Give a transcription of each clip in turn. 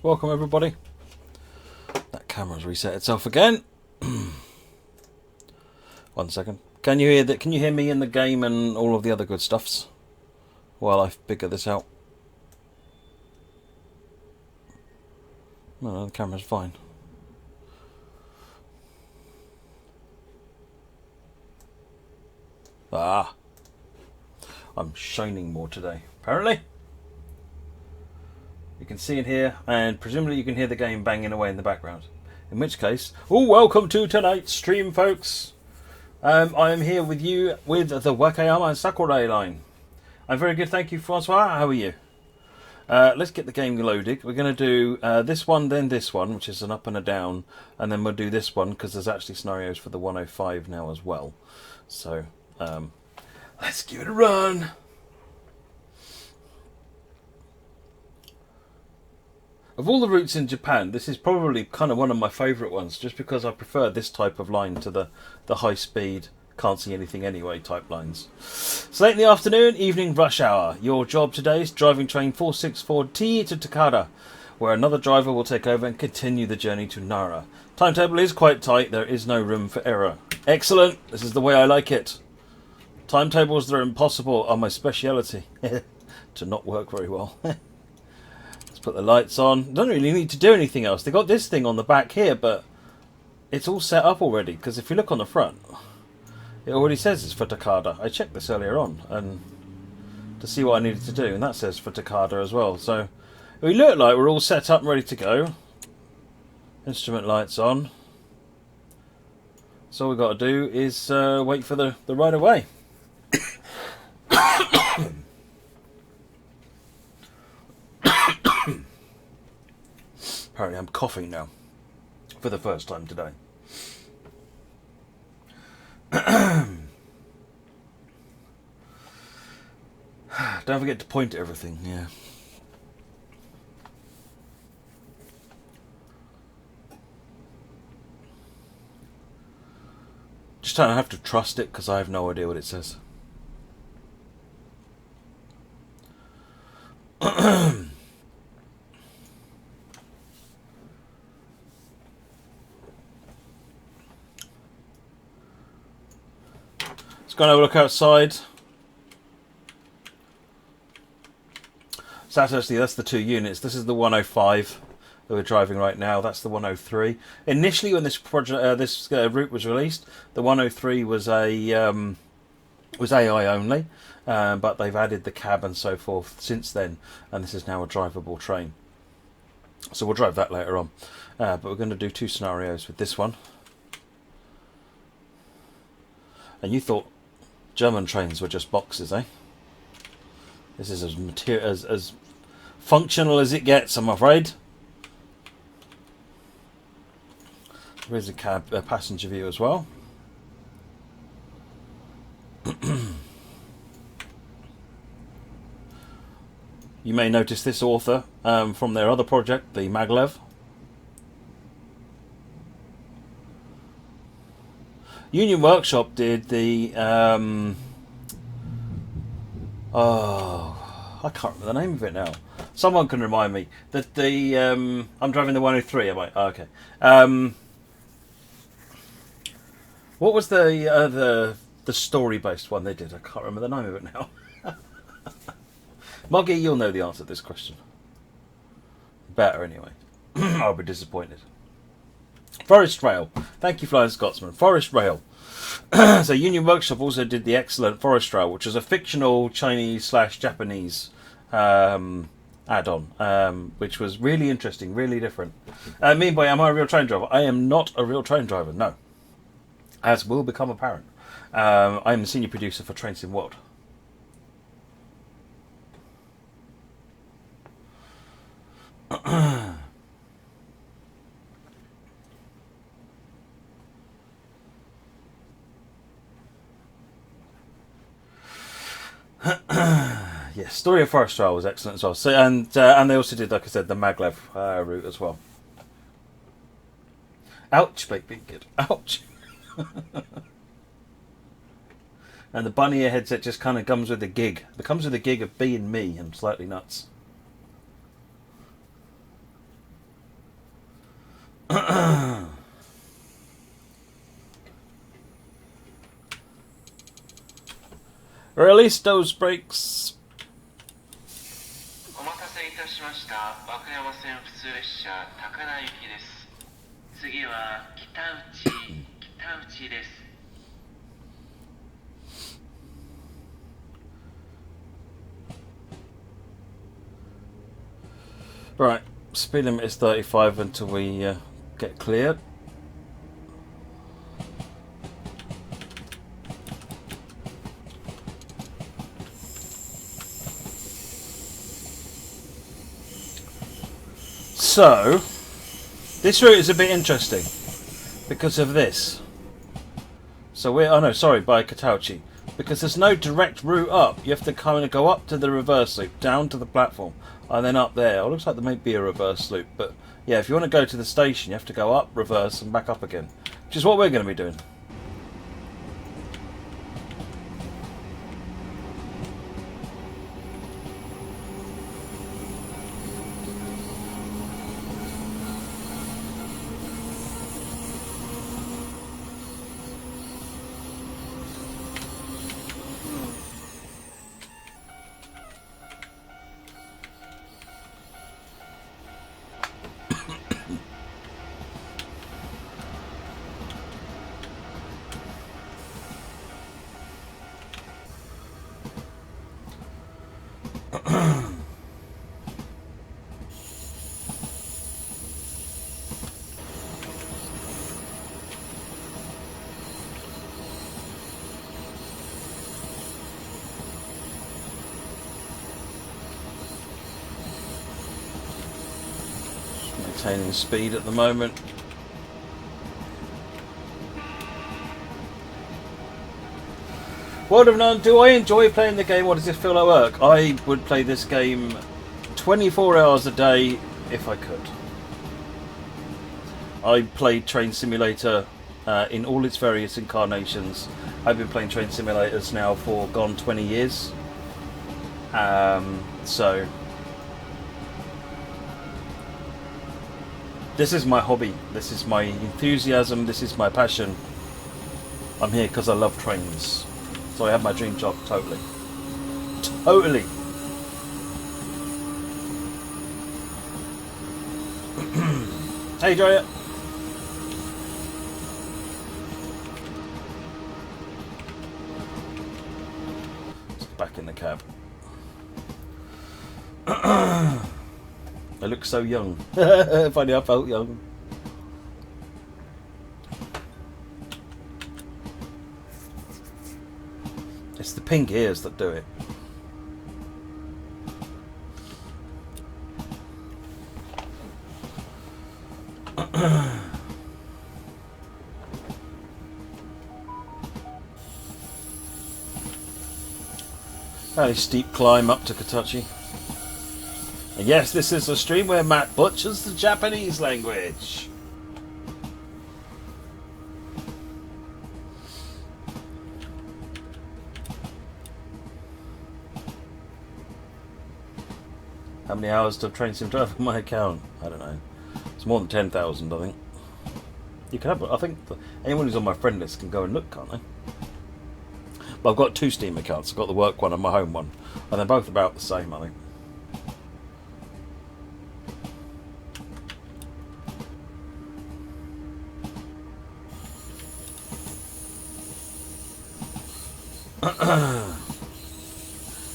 Welcome everybody. That camera's reset itself again. 1 second. Can you hear that? Can you hear me in the game and all of the other good stuffs while I figure this out? No, the camera's fine. Ah, I'm shining more today, apparently. You can see it here, and presumably you can hear the game banging away in the background. In which case, welcome to tonight's stream, folks. I am here with you with the Wakayama and Sakurai line. I'm very good, thank you, Francois. How are you? Let's get the game loaded. We're going to do this one, then this one, which is an up and a down, and then we'll do this one because there's actually scenarios for the 105 now as well. So let's give it a run. Of all the routes in Japan, this is probably kind of one of my favourite ones, just because I prefer this type of line to the high-speed, can't see anything anyway type lines. It's late in the afternoon, evening rush hour. Your job today is driving train 464T to Takada, where another driver will take over and continue the journey to Nara. Timetable is quite tight, there is no room for error. Excellent, this is the way I like it. Timetables that are impossible are my speciality. To not work very well. Put the lights on. Don't really need to do anything else. They got this thing on the back here, but it's all set up already. Because if you look on the front, it already says it's for Takada. I checked this earlier on and to see what I needed to do, and that says for Takada as well. So we look like we're all set up and ready to go. Instrument lights on. So all we've got to do is wait for the right of way. Apparently I'm coughing now, for the first time today. Don't forget to point at everything, yeah. Just don't have to trust it, because I have no idea what it says. Go and have a look outside. So actually, that's the two units. This is the 105 that we're driving right now. That's the 103. Initially, when this project, this route was released, the 103 was AI only, but they've added the cab and so forth since then, and this is now a drivable train. So we'll drive that later on. But we're going to do two scenarios with this one. And you thought German trains were just boxes, eh? This is as functional as it gets, I'm afraid. There's a passenger view as well. You may notice this author from their other project, the Maglev. Union Workshop did the I can't remember the name of it now. Someone can remind me. I'm driving the 103. Am I? Oh, okay. What was the story based one they did? I can't remember the name of it now. Moggy, you'll know the answer to this question. Better anyway. I'll be disappointed. Forest Rail. Thank you, Flying Scotsman. Forest Rail. So Union Workshop also did the excellent Forest Rail, which is a fictional Chinese/Japanese add-on, which was really interesting, really different. Meanwhile, am I a real train driver? I am not a real train driver, no. As will become apparent. I am the senior producer for Train Sim World. Yes, Story of Forest Rail was excellent as well. So, and they also did, like I said, the Maglev route as well. Ouch, baby, good. Ouch. And the bunny ear headset just kind of comes with the gig. It comes with the gig of being me and slightly nuts. Release those brakes. お待たせいたしました。和歌山線普通列車高菜行きです。次は北内です。 Right, speed limit is 35 until we get cleared. So, this route is a bit interesting because of this. So we're, oh no, sorry, by Katauchi. Because there's no direct route up. You have to kind of go up to the reverse loop, down to the platform, and then up there. It looks like there may be a reverse loop, but yeah, if you want to go to the station, you have to go up, reverse, and back up again. Which is what we're going to be doing. Maintaining speed at the moment. World of None, do I enjoy playing the game or does it feel like work? I would play this game 24 hours a day if I could. I played Train Simulator in all its various incarnations. I've been playing Train Simulators now for gone 20 years. So this is my hobby, this is my enthusiasm, this is my passion. I'm here because I love trains. So I have my dream job, totally. Totally! Hey, Joya! Back in the cab. I look so young. Funny, I felt young. It's the pink ears that do it. Fairly steep climb up to Katachi. And yes, this is a stream where Matt butchers the Japanese language. How many hours to Train Sim drive on my account? I don't know. It's more than 10,000, I think. You can have, I think anyone who's on my friend list can go and look, can't they? But I've got two Steam accounts. I've got the work one and my home one, and they're both about the same, I think.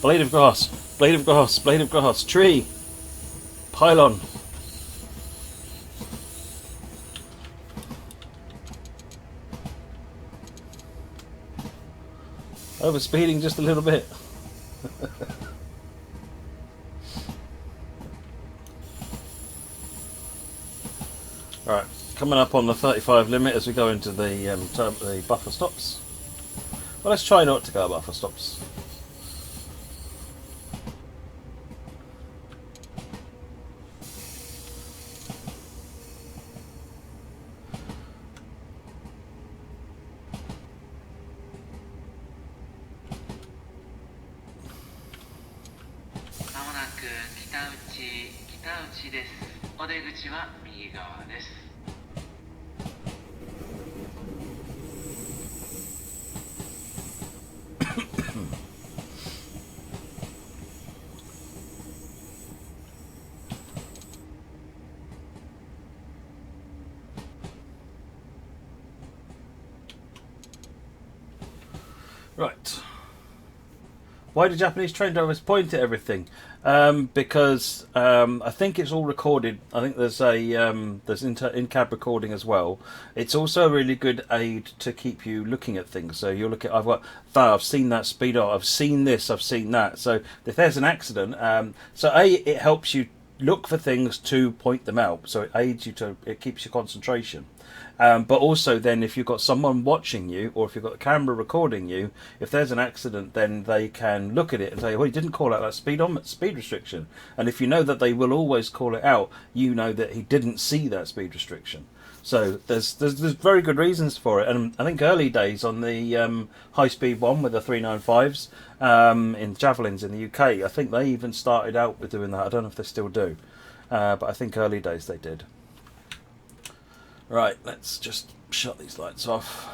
Blade of grass, blade of grass, blade of grass, tree, pylon. Overspeeding just a little bit. Alright, coming up on the 35 limit as we go into the buffer stops. Well, let's try not to go buffer stops. Right. Why do Japanese train drivers point at everything? Because I think it's all recorded. I think there's in-cab recording as well. It's also a really good aid to keep you looking at things. So you'll look at, I've seen that speedo, I've seen this, I've seen that. So if there's an accident, it helps you look for things to point them out. So it aids you it keeps your concentration. But also then if you've got someone watching you, or if you've got a camera recording you, if there's an accident, then they can look at it and say, well, he didn't call out that speed restriction. And if you know that they will always call it out, you know that he didn't see that speed restriction. So there's very good reasons for it. And I think early days on the high-speed one with the 395s in Javelins in the UK, I think they even started out with doing that. I don't know if they still do. But I think early days they did. Right, let's just shut these lights off.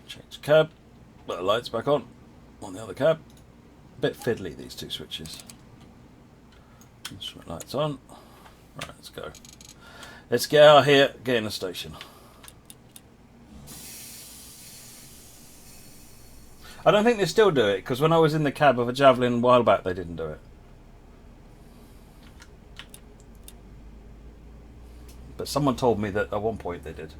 Change cab. Put the lights back on the other cab. Bit fiddly, these two switches. Instrument lights on. Right, let's go. Let's get out of here, get in the station. I don't think they still do it, because when I was in the cab of a Javelin a while back, they didn't do it. But someone told me that at one point they did.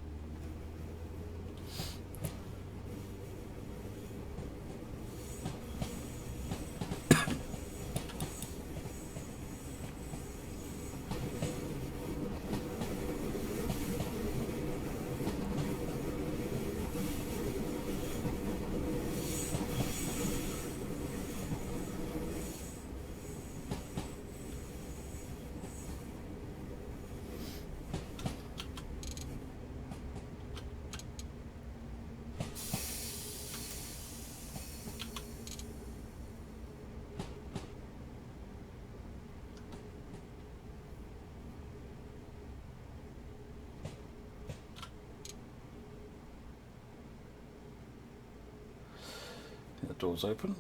The door's open.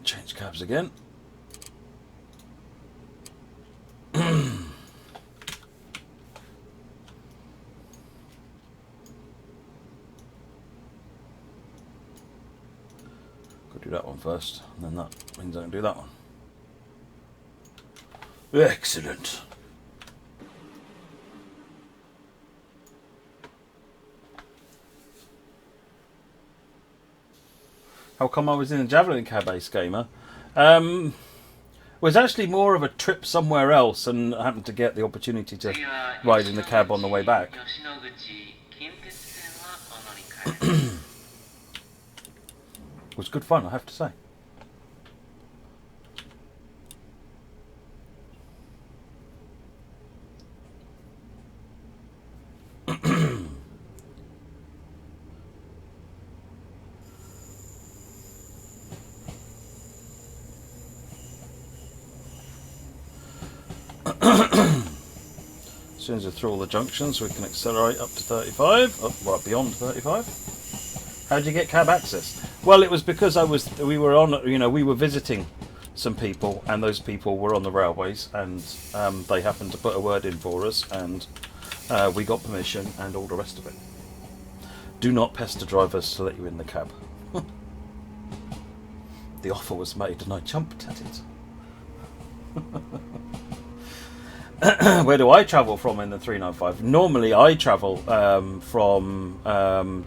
Change cabs again. Could do that one first, and then that means I can do that one. Excellent. How come I was in a Javelin cab, Ace Gamer? Was actually more of a trip somewhere else, and I happened to get the opportunity to ride in the cab on the way back. It was good fun, I have to say. As soon as we're through all the junctions, we can accelerate up to 35, well, beyond 35. How did you get cab access? Well, it was because we were visiting some people, and those people were on the railways, and they happened to put a word in for us, and we got permission and all the rest of it. Do not pester drivers to let you in the cab. The offer was made and I jumped at it. Where do I travel from in the 395? Normally I travel from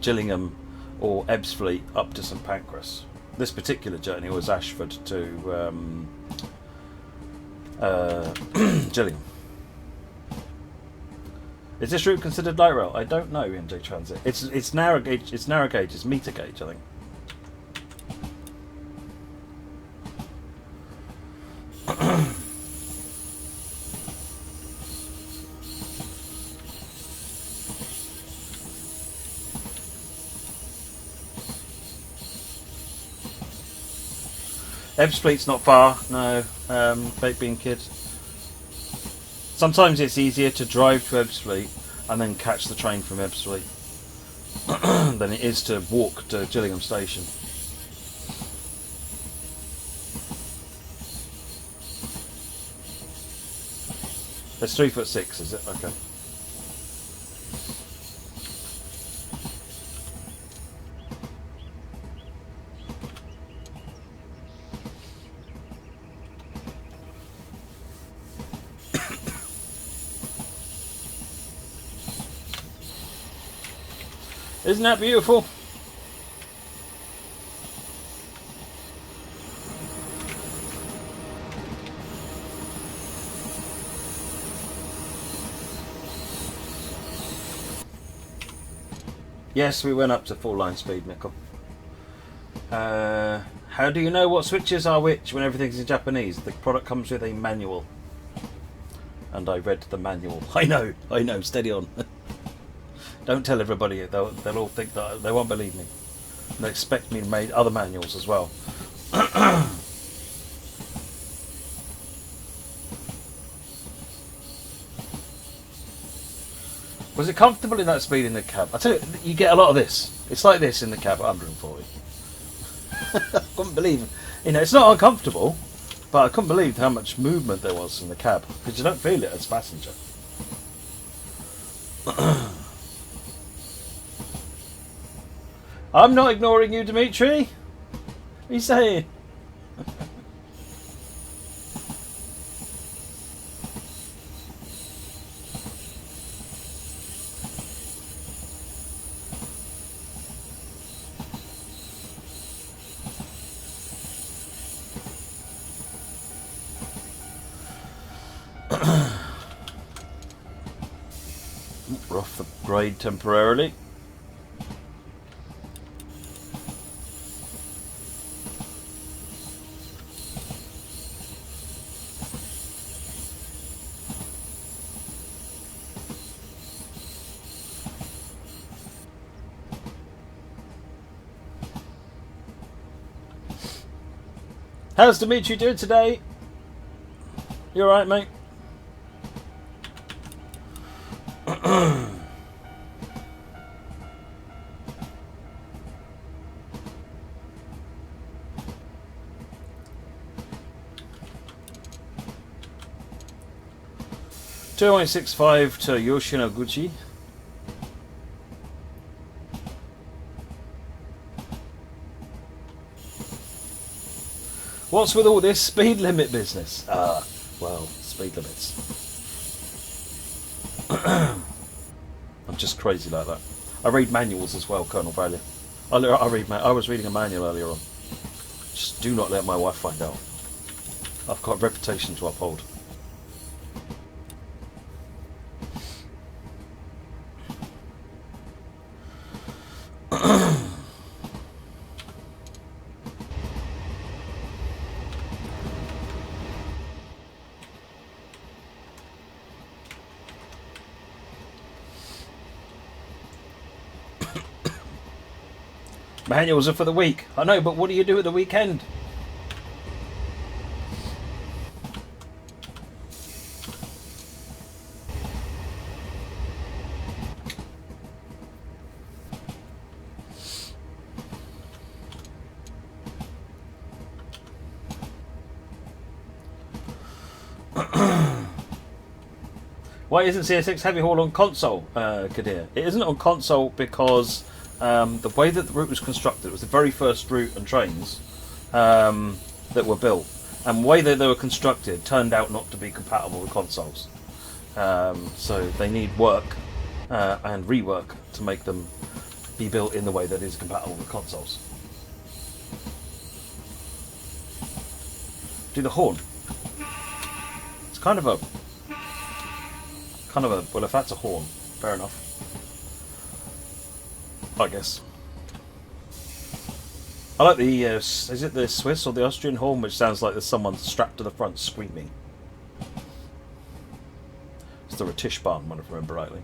Gillingham or Ebbsfleet up to St Pancras. This particular journey was Ashford to Gillingham. Is this route considered light rail? I don't know, NJ Transit. It's narrow gauge. It's narrow gauge. It's meter gauge, I think. Ebbsfleet's not far, no. Baked bean kid. Sometimes it's easier to drive to Ebbsfleet and then catch the train from Ebbsfleet than it is to walk to Gillingham Station. It's 3'6", is it? Okay. Isn't that beautiful? Yes, we went up to full line speed, Nickel. How do you know what switches are which when everything's in Japanese? The product comes with a manual. And I read the manual. I know, steady on. Don't tell everybody, they'll all think that, they won't believe me. They expect me to make other manuals as well. Was it comfortable in that speed in the cab? I tell you, you get a lot of this. It's like this in the cab at 140. I couldn't believe it. You know, it's not uncomfortable, but I couldn't believe how much movement there was in the cab, because you don't feel it as a passenger. I'm not ignoring you, Dimitri. What are you saying? We're off the grade temporarily. How's Dimitri doing today? You alright, mate? 2165 to Yoshinoguchi. What's with all this speed limit business? Well, speed limits. I'm just crazy like that. I read manuals as well, Colonel Valiant. I was reading a manual earlier on. Just do not let my wife find out. I've got a reputation to uphold. Manuals are for the week. I know, but what do you do at the weekend? Why isn't CSX Heavy Haul on console, Kadir? It isn't on console because the way that the route was constructed, it was the very first route and trains that were built, and the way that they were constructed turned out not to be compatible with consoles. So they need work and rework to make them be built in the way that is compatible with consoles. Do the horn. It's kind of a, well, if that's a horn, fair enough, I guess. I like the, is it the Swiss or the Austrian horn, which sounds like there's someone strapped to the front screaming. It's the Ratichbahn, if I remember rightly.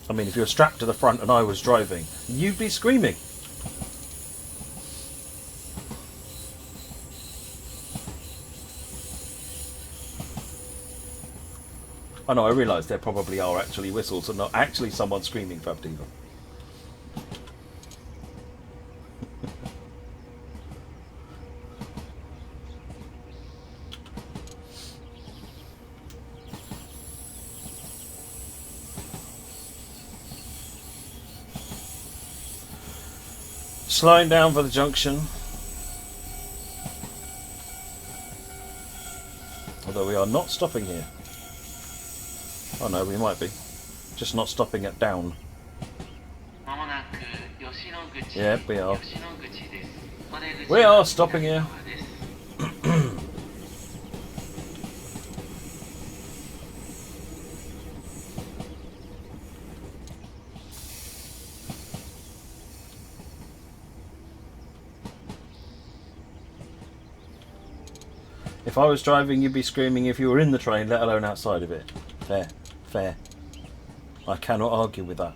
I mean, if you were strapped to the front and I was driving, you'd be screaming. I know, I realise there probably are actually whistles and not actually someone screaming, Fabdiva. slowing down for the junction. Although we are not stopping here. Oh no, we might be. Just not stopping at down. Yep, we are. We are stopping here. If I was driving, you'd be screaming if you were in the train, let alone outside of it. Fair. Fair. I cannot argue with that.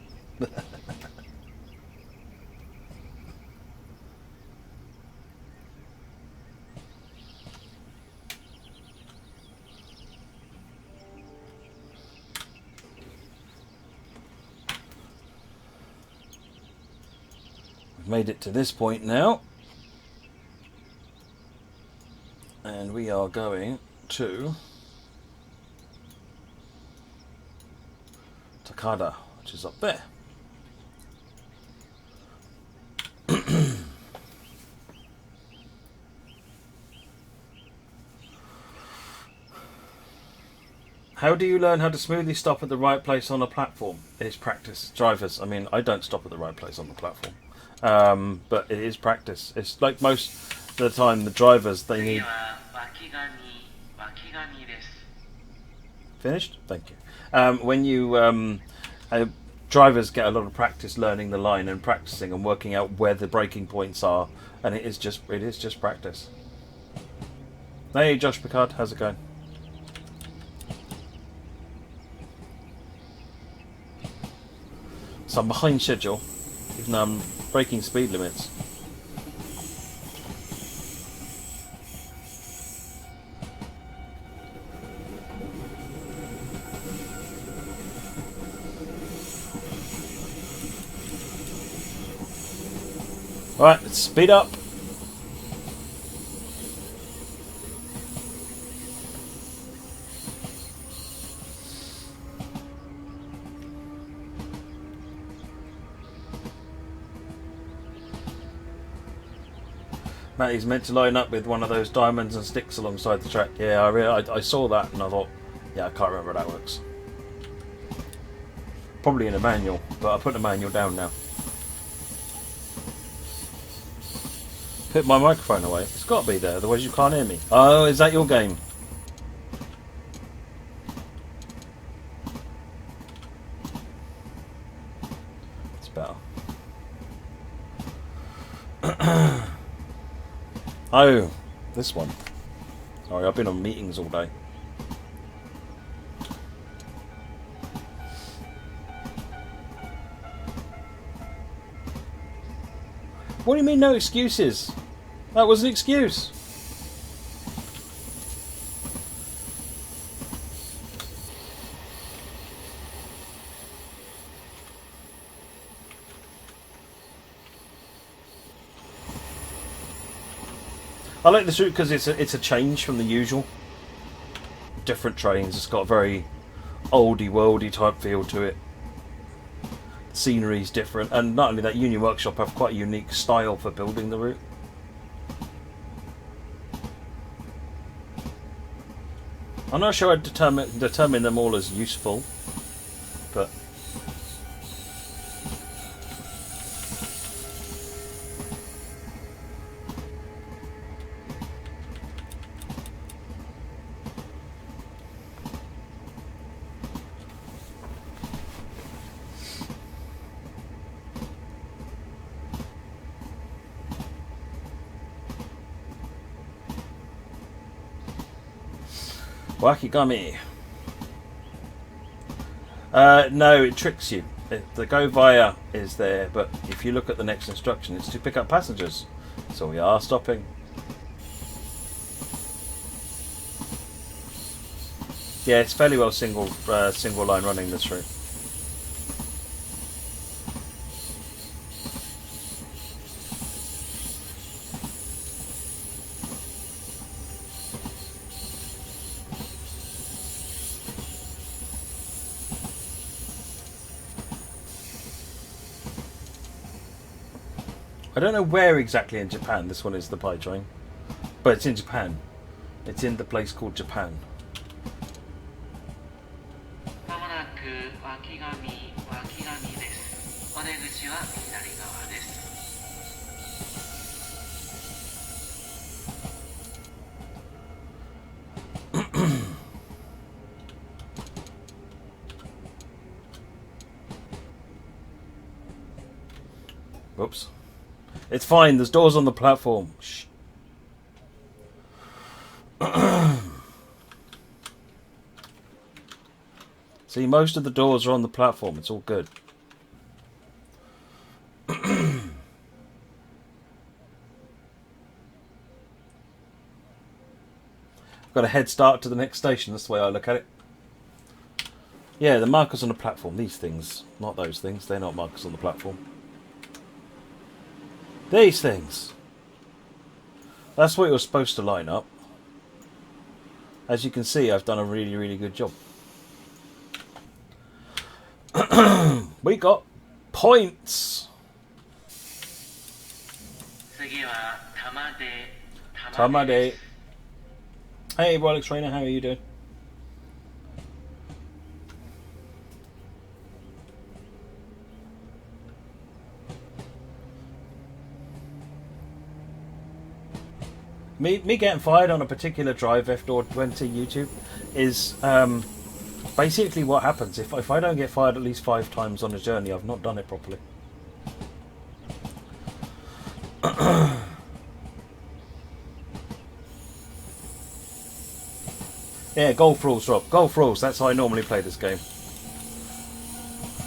We've made it to this point now. And we are going to Takada, which is up there. How do you learn how to smoothly stop at the right place on a platform? It is practice. Drivers, I mean, I don't stop at the right place on the platform. But it is practice. It's like most of the time, the drivers, they need... Finished? Thank you. When you... drivers get a lot of practice learning the line and practicing and working out where the braking points are, and it is just practice. Hey, Josh Picard, how's it going? So I'm behind schedule, even though I'm breaking speed limits. Alright, let's speed up. Matty's meant to line up with one of those diamonds and sticks alongside the track. Yeah, I saw that and I thought, yeah, I can't remember how that works. Probably in a manual, but I put the manual down now. Put my microphone away. It's got to be there, otherwise you can't hear me. Oh, is that your game? It's better. Oh, this one. Sorry, I've been on meetings all day. What do you mean no excuses? That was an excuse. I like this route because it's a change from the usual. Different trains. It's got a very oldie worldy type feel to it. The scenery's different, and not only that, Union Workshop have quite a unique style for building the route. I'm not sure I'd determine them all as useful, but Wakayama. No, it tricks you. The go via is there, but if you look at the next instruction, it's to pick up passengers. So we are stopping. Yeah, it's fairly well single line running this route. I don't know where exactly in Japan this one is, the pie train, but it's in Japan. It's in the place called Japan. まもなく脇上です。お出口は左側です。Whoops. It's fine, there's doors on the platform. Shh. See, most of the doors are on the platform. It's all good. Got a head start to the next station. That's the way I look at it. Yeah, the markers on the platform. These things. Not those things. They're not markers on the platform. These things. That's what you're supposed to line up. As you can see, I've done a really, really good job. We got points. 次は玉出です。 Tamade. Hey, Rolex Trainer, how are you doing? Me getting fired on a particular drive, F-Door20 YouTube, is basically what happens. If I don't get fired at least 5 times on a journey, I've not done it properly. Yeah, golf rules, Rob. Golf rules, that's how I normally play this game.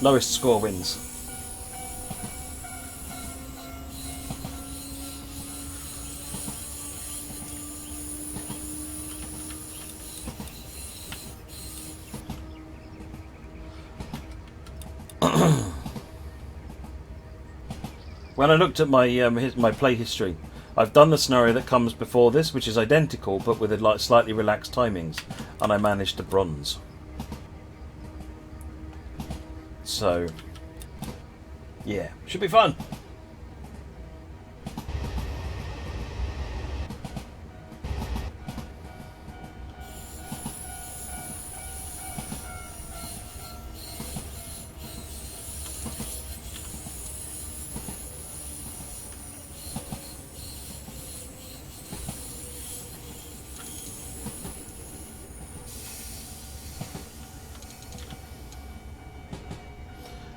Lowest score wins. When I looked at my play history, I've done the scenario that comes before this, which is identical but with slightly relaxed timings, and I managed to bronze. So, yeah, should be fun.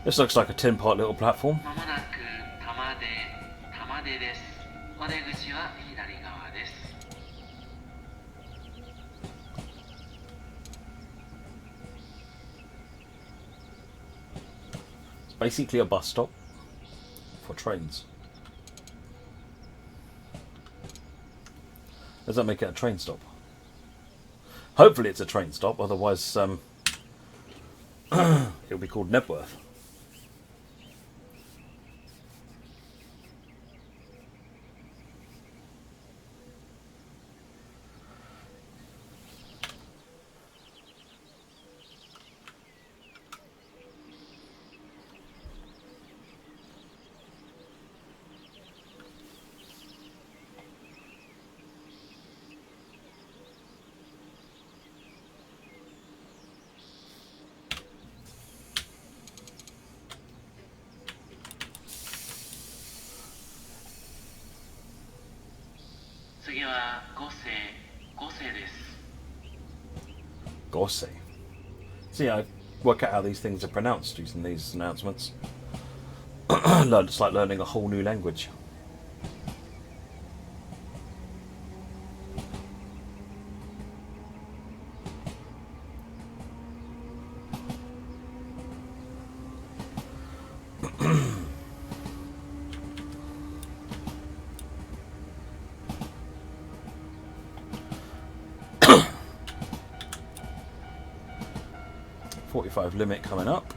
This looks like a tin-pot little platform. まもなく玉出です。お出口は左側です。 It's basically a bus stop for trains. Does that make it a train stop? Hopefully it's a train stop, otherwise it'll be called Nebworth. Gorsay. See, I work out how these things are pronounced using these announcements. It's like learning a whole new language. .45 limit coming up.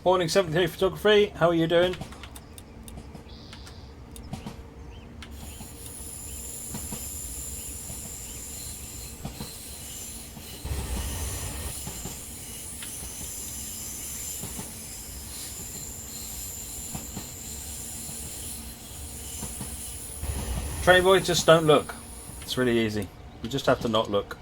Morning, 73 Photography. How are you doing? Train boy, just don't look. It's really easy. You just have to not look.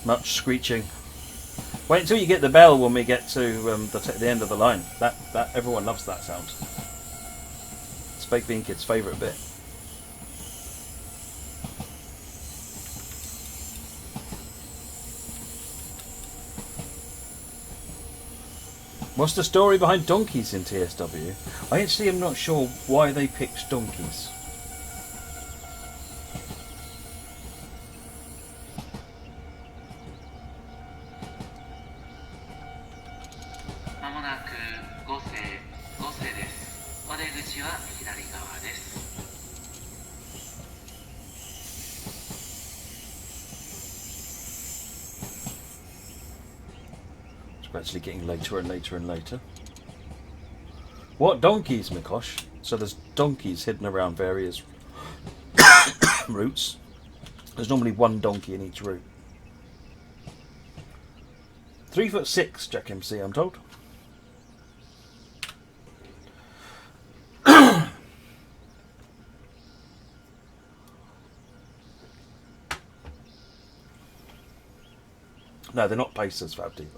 Much screeching. Wait until you get the bell when we get to the end of the line. That everyone loves that sound. It's Baked Bean Kid's favourite bit. What's the story behind donkeys in TSW? I actually am not sure why they picked donkeys. Actually getting later and later and later. What donkeys, Mikosh? So there's donkeys hidden around various routes. There's normally one donkey in each route. 3'6", Jack MC, I'm told. No, they're not pacers, Fab Diva.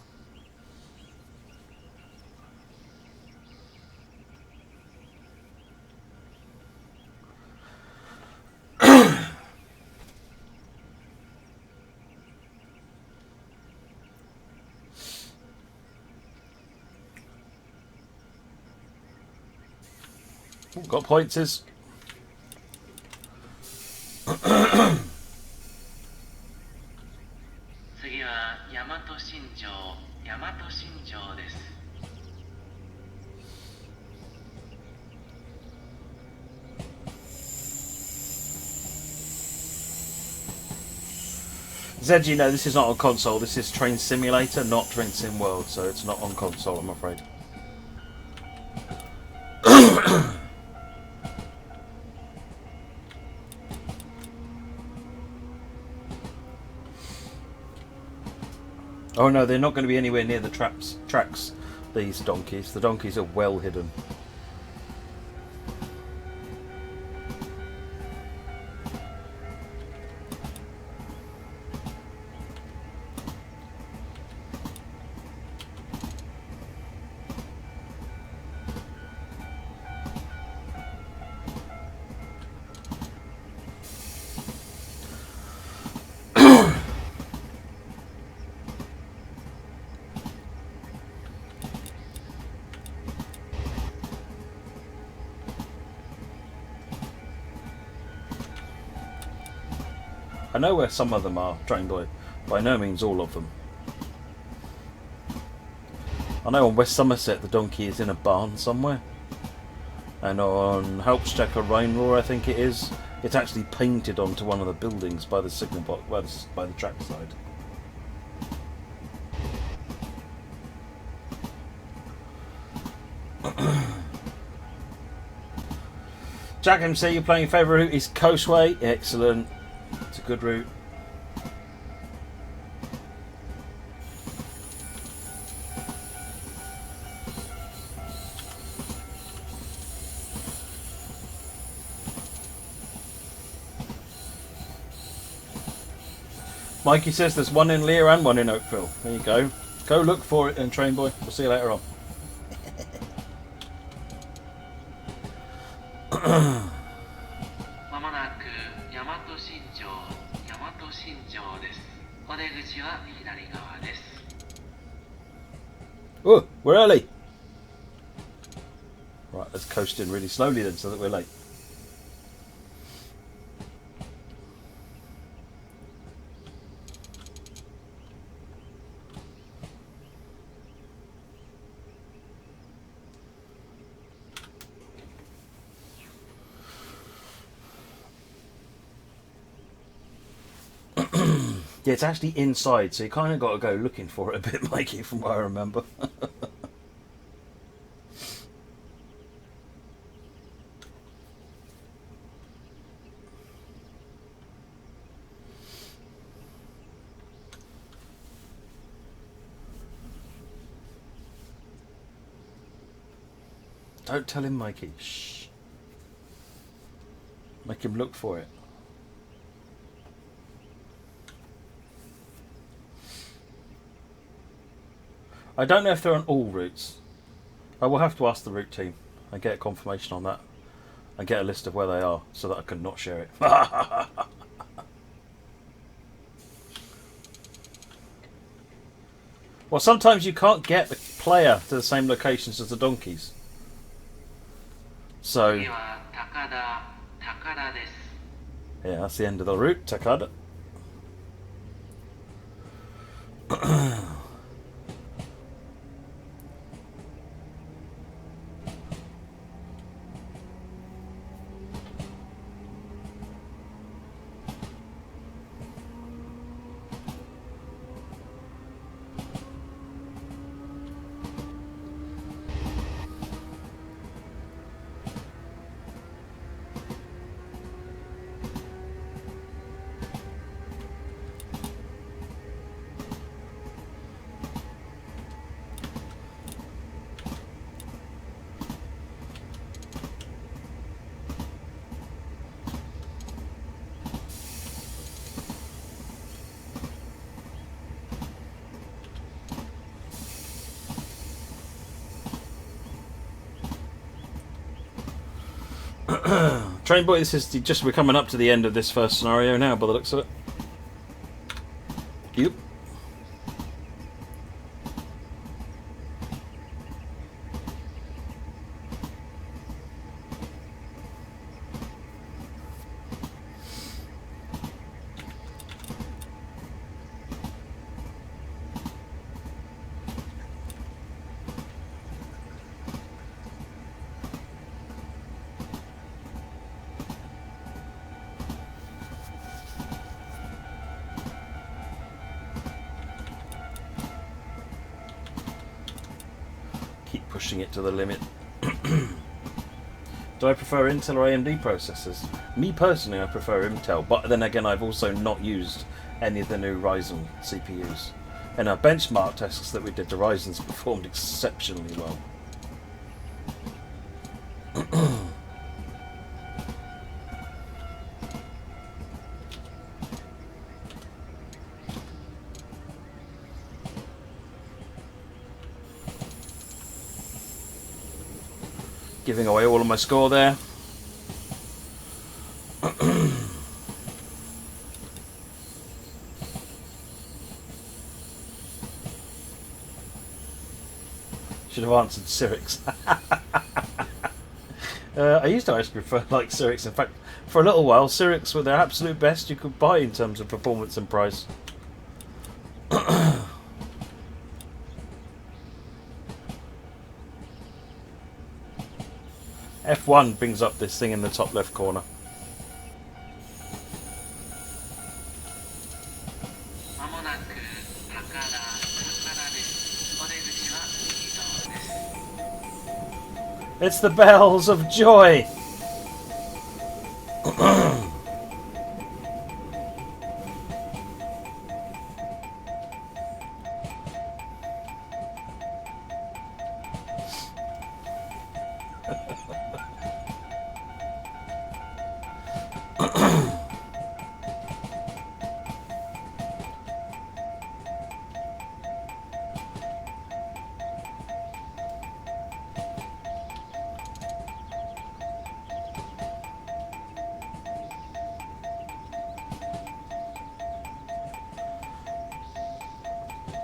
Got points is. 次は大和新城です。 Zed, you know, this is not on console. This is Train Simulator, not Train Sim World, so it's not on console, I'm afraid. Oh no, they're not going to be anywhere near the tracks, these donkeys. The donkeys are well hidden. I know where some of them are, Train Boy. By no means all of them. I know on West Somerset the donkey is in a barn somewhere. And on Hauptstecker Rheinrohr, I think it is, it's actually painted onto one of the buildings by the signal box, by the track side. Jack MC, you're playing your favourite route is Coastway. Excellent. It's a good route. Mikey says there's one in Lear and one in Oakville. There you go. Go look for it then, Train Boy. We'll see you later on. まもなく大和新城です。お出口は左側です。 Oh, we're early. Right, let's coast in really slowly then so that we're late. Yeah, it's actually inside, so you kind of got to go looking for it a bit, Mikey, from what I remember. Don't tell him, Mikey. Shh. Make him look for it. I don't know if they're on all routes. I will have to ask the route team and get confirmation on that. And get a list of where they are so that I can not share it. Well, sometimes you can't get the player to the same locations as the donkeys. So, 次は高田です。 yeah, that's the end of the route, Takada. Train boy, this is we're coming up to the end of this first scenario now, by the looks of it. Yep. Keep pushing it to the limit. Do I prefer Intel or AMD processors? Me personally, I prefer Intel, but then again, I've also not used any of the new Ryzen CPUs. In our benchmark tests that we did, the Ryzen's performed exceptionally well. Giving away all of my score there. Should have answered Cyrix. I used to actually prefer like Cyrix. In fact, for a little while, Cyrix were their absolute best you could buy in terms of performance and price. F1 brings up this thing in the top left corner. It's the bells of joy!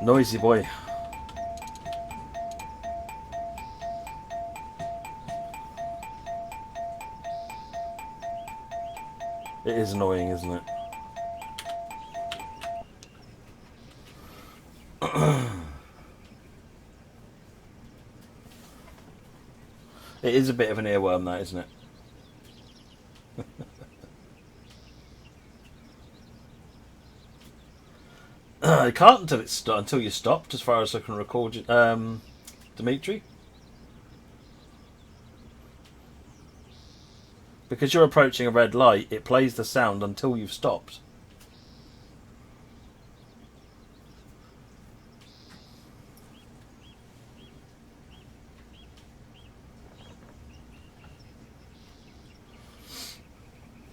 Noisy boy. It is annoying, isn't it? It is a bit of an earworm, that, isn't it? It can't until you stopped, as far as I can record, Dimitri. Because you're approaching a red light, it plays the sound until you've stopped.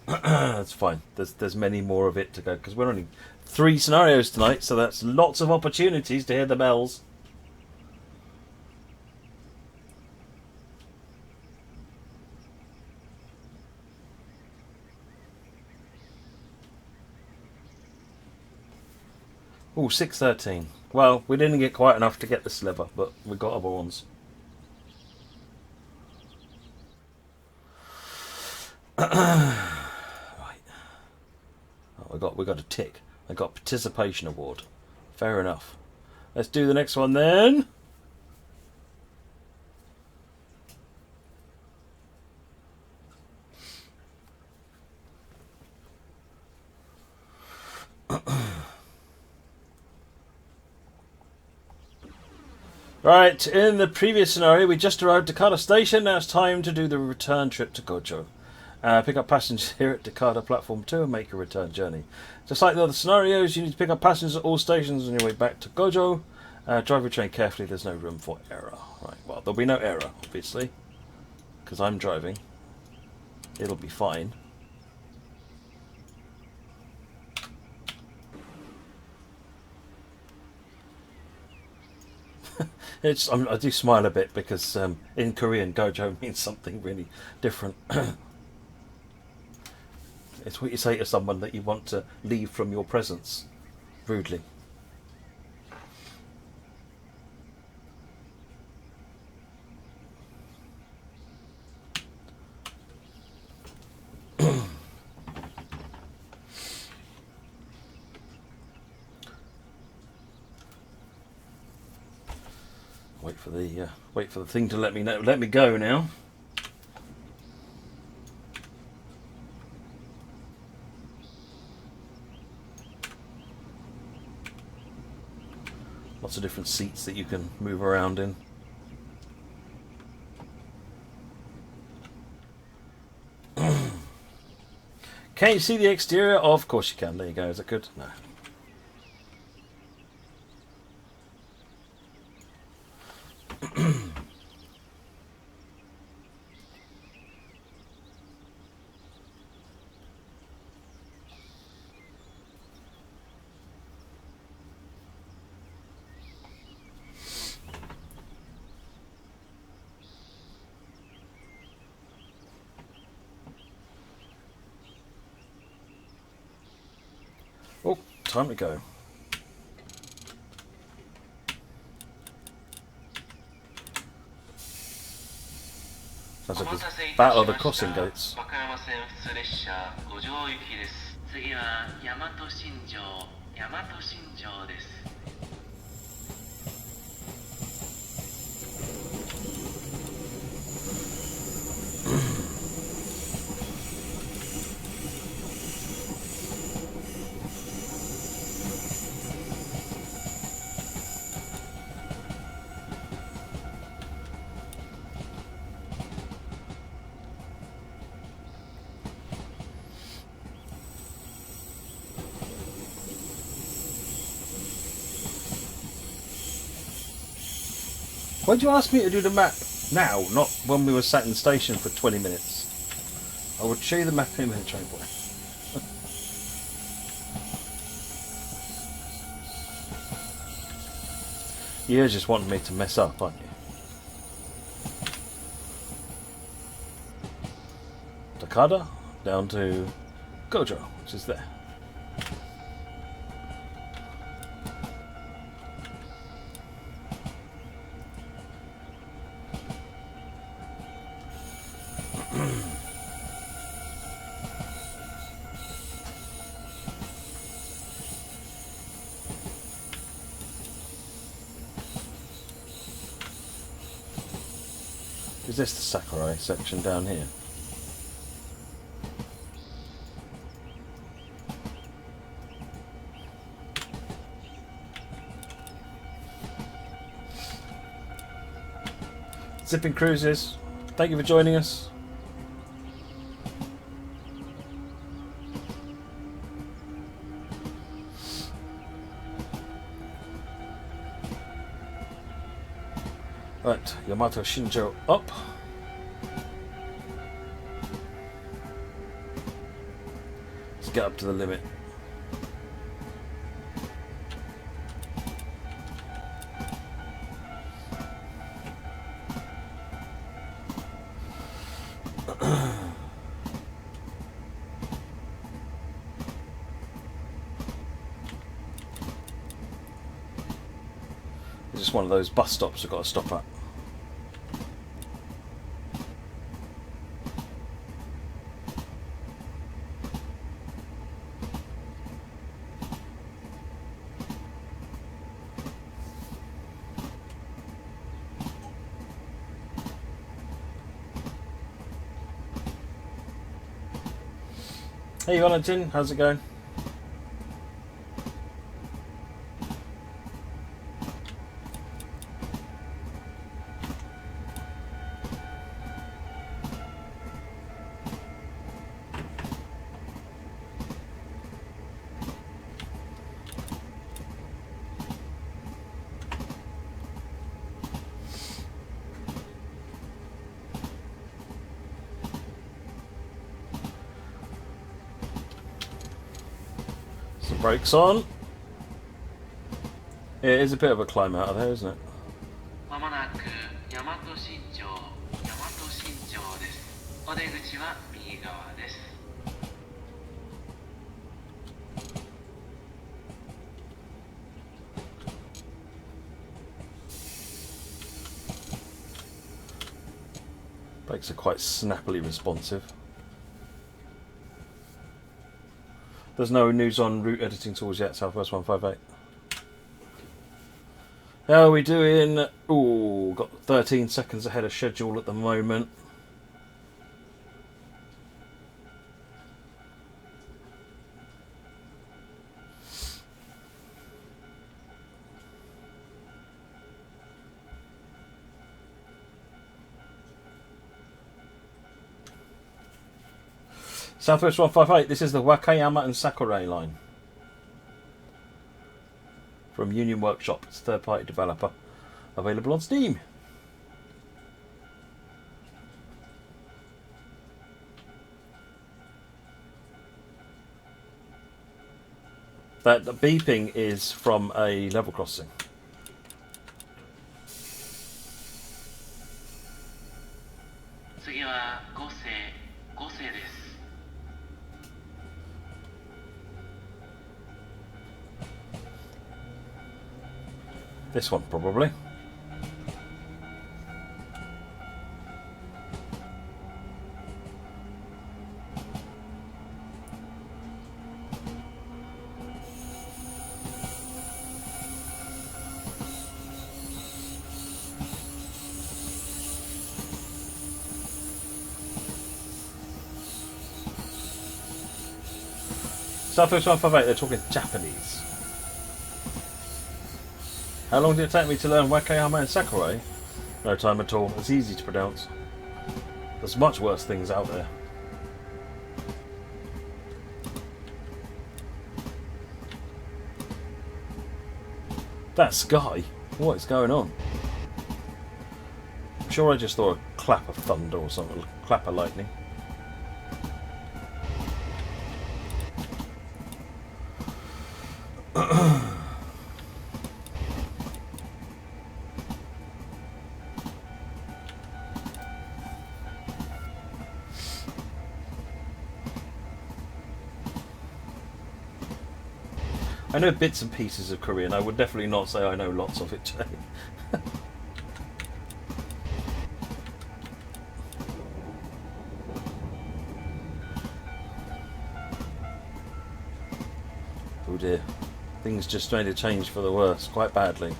That's fine. There's many more of it to go, because we're only 3 scenarios tonight, so that's lots of opportunities to hear the bells. Oh, 6:13. Well, we didn't get quite enough to get the sliver, but we got other ones. We got a tick. I got participation award. Fair enough. Let's do the next one then. Right, in the previous scenario, we just arrived at Takata Station. Now it's time to do the return trip to Gojo. Pick up passengers here at Takata Platform 2 and make your return journey. Just like the other scenarios, you need to pick up passengers at all stations on your way back to Gojo. Drive your train carefully, there's no room for error. Right, well, there'll be no error, obviously, because I'm driving. It'll be fine. I do smile a bit because in Korean, Gojo means something really different. It's what you say to someone that you want to leave from your presence, rudely. Wait for the thing to let me go now. Lots of different seats that you can move around in. Can you see the exterior? Oh, of course you can. There you go. Is that good? No. Oh, time to go. Sounds like a battle of the crossing gates. 和歌山線普通列車五条行きです。次は大和新城です。Why'd you ask me to do the map now, not when we were sat in the station for 20 minutes? I would show you the map in a minute, train boy. You just wanted me to mess up, aren't you? Takada down to Gojo, which is there. Is this the Sakurai section down here? Zipping Cruises, thank you for joining us. Right, Yamato Shinjo up. Let's get up to the limit. It's just one of those bus stops I've got to stop at. Hey Valentin, how's it going? Brakes on. Yeah, it is a bit of a climb out of there, isn't it? まもなく大和新町です。お出口は右側です。Brakes are quite snappily responsive. There's no news on route editing tools yet, Southwest 158. How are we doing? Ooh, got 13 seconds ahead of schedule at the moment. Southwest 158, this is the Wakayama and Sakurai line. From Union Workshop, it's a third-party developer. Available on Steam. That the beeping is from a level crossing. This one, probably. Southwest 158, they're talking Japanese. How long did it take me to learn Wakayama and Sakurai? No time at all. It's easy to pronounce. There's much worse things out there. That sky? What is going on? I'm sure I just saw a clap of thunder or something. A clap of lightning. I know bits and pieces of Korean. I would definitely not say I know lots of it, Jay. Oh dear. Things just made a change for the worse, quite badly.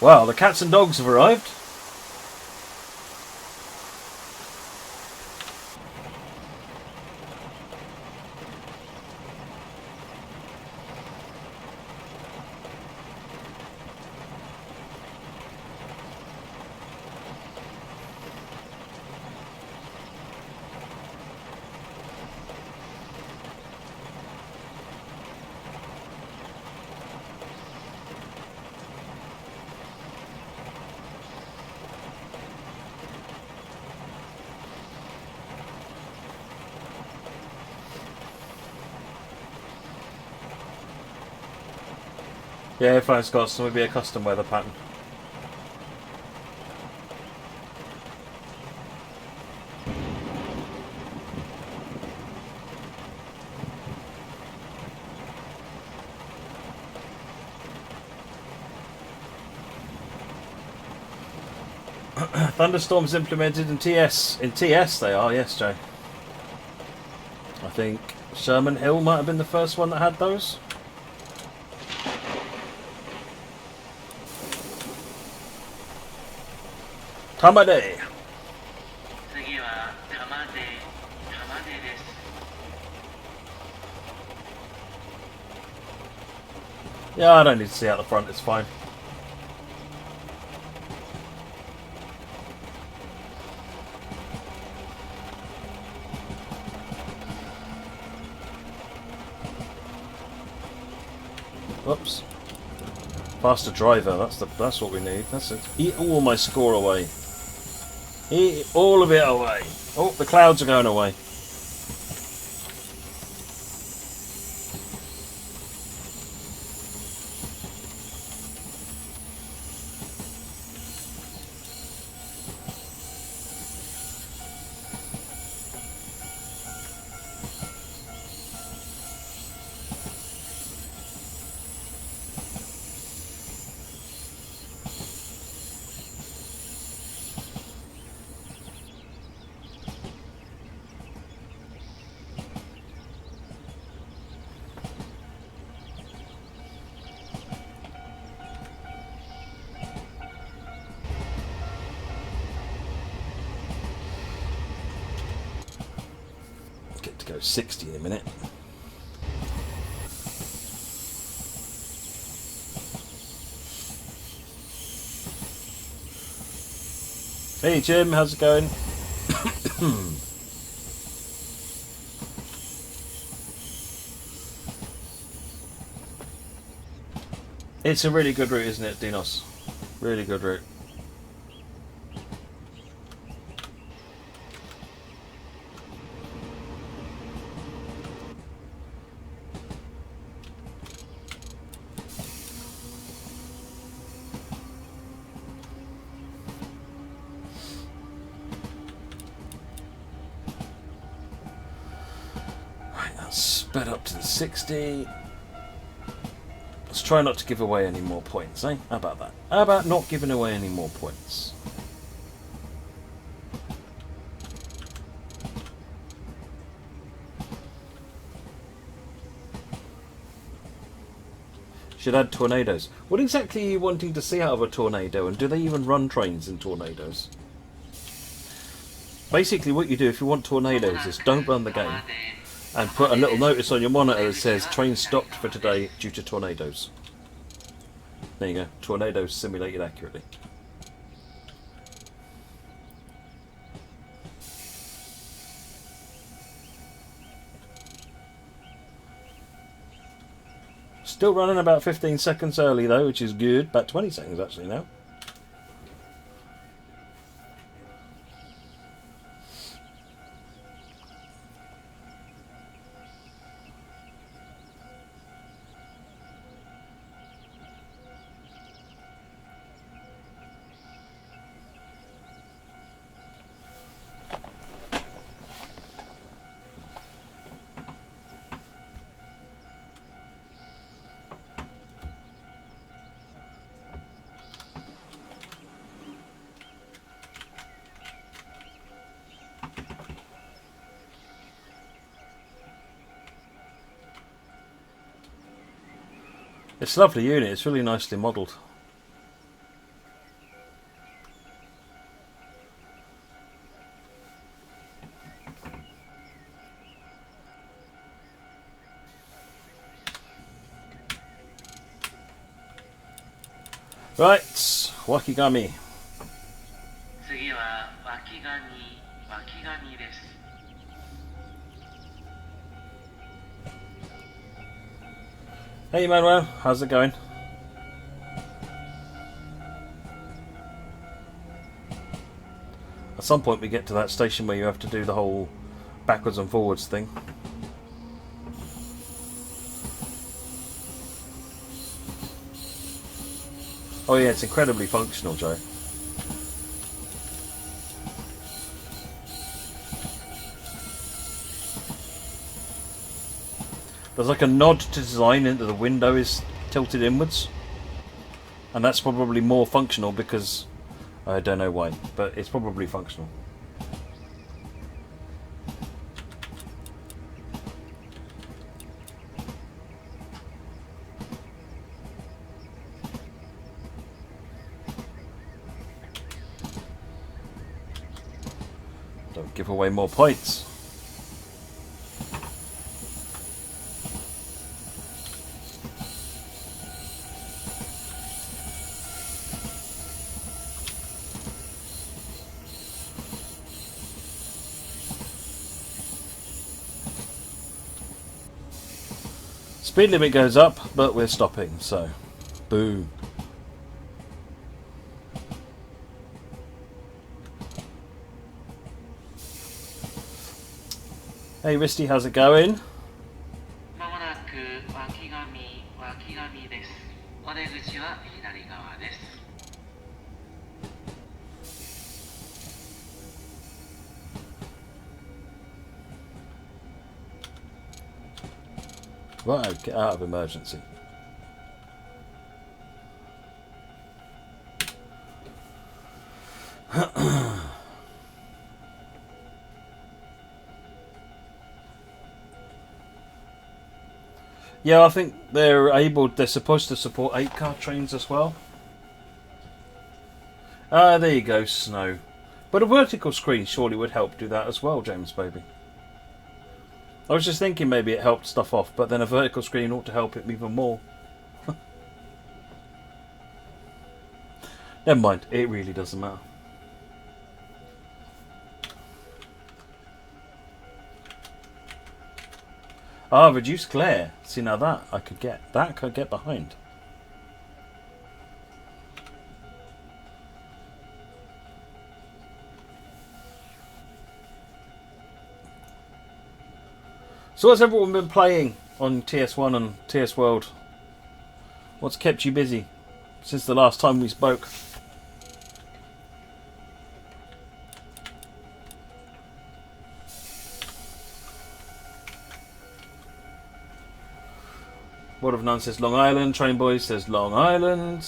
Well, the cats and dogs have arrived. Yeah, fine, Scott. So maybe a custom weather pattern. Thunderstorms implemented in TS. In TS they are, yes, Jay. I think Sherman Hill might have been the first one that had those. Tamade. 次は玉でです。 Yeah, I don't need to see out the front, it's fine. Whoops. Faster driver, that's what we need. That's it. Eat all my score away. Eat all of it away. Oh, the clouds are going away. Get to go 60 in a minute. Hey Jim, how's it going? It's a really good route, isn't it, Dinos? Really good route. Right, that's sped up to the 60. Let's try not to give away any more points, eh? How about that? How about not giving away any more points? Should add tornadoes. What exactly are you wanting to see out of a tornado, and do they even run trains in tornadoes? Basically what you do if you want tornadoes is don't run the game and put a little notice on your monitor that says train stopped for today due to tornadoes. There you go, tornadoes simulated accurately. Still running about 15 seconds early though, which is good. About 20 seconds actually now. It's a lovely unit. It's really nicely modelled. Right, Wakayama. 次は脇神です。 Hey Manuel, how's it going? At some point we get to that station where you have to do the whole backwards and forwards thing. Oh yeah, it's incredibly functional, Joe. There's like a nod to design into the window is tilted inwards. And that's probably more functional because I don't know why, but it's probably functional. Don't give away more points. Speed limit goes up, but we're stopping, so boom. Hey Risty, how's it going? まもなく脇神です。お出口は左側です。 Right, get out of emergency. Yeah, I think they're supposed to support 8-car trains as well. Ah, there you go, snow. But a vertical screen surely would help do that as well, James baby. I was just thinking maybe it helped stuff off, but then a vertical screen ought to help it even more. Never mind, it really doesn't matter. Ah, reduced glare. See, now that I could get behind. So what's everyone been playing on TS1 and TS World? What's kept you busy since the last time we spoke? World of None says Long Island. Train Boys says Long Island.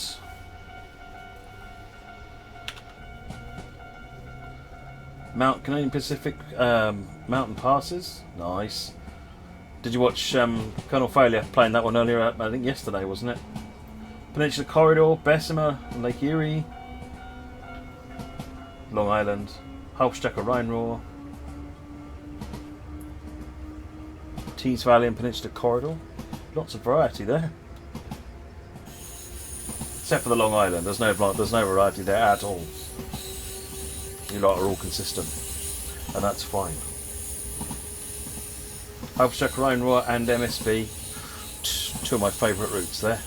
Canadian Pacific Mountain Passes. Nice. Did you watch Colonel Failure playing that one earlier? I think yesterday, wasn't it? Peninsula Corridor, Bessemer, Lake Erie, Long Island, Halbstrecke Rheinrohr, Tees Valley and Peninsula Corridor. Lots of variety there. Except for the Long Island, there's no variety there at all. You lot are all consistent, and that's fine. Halbstrecke Rheinrohr and MSB, two of my favourite routes there.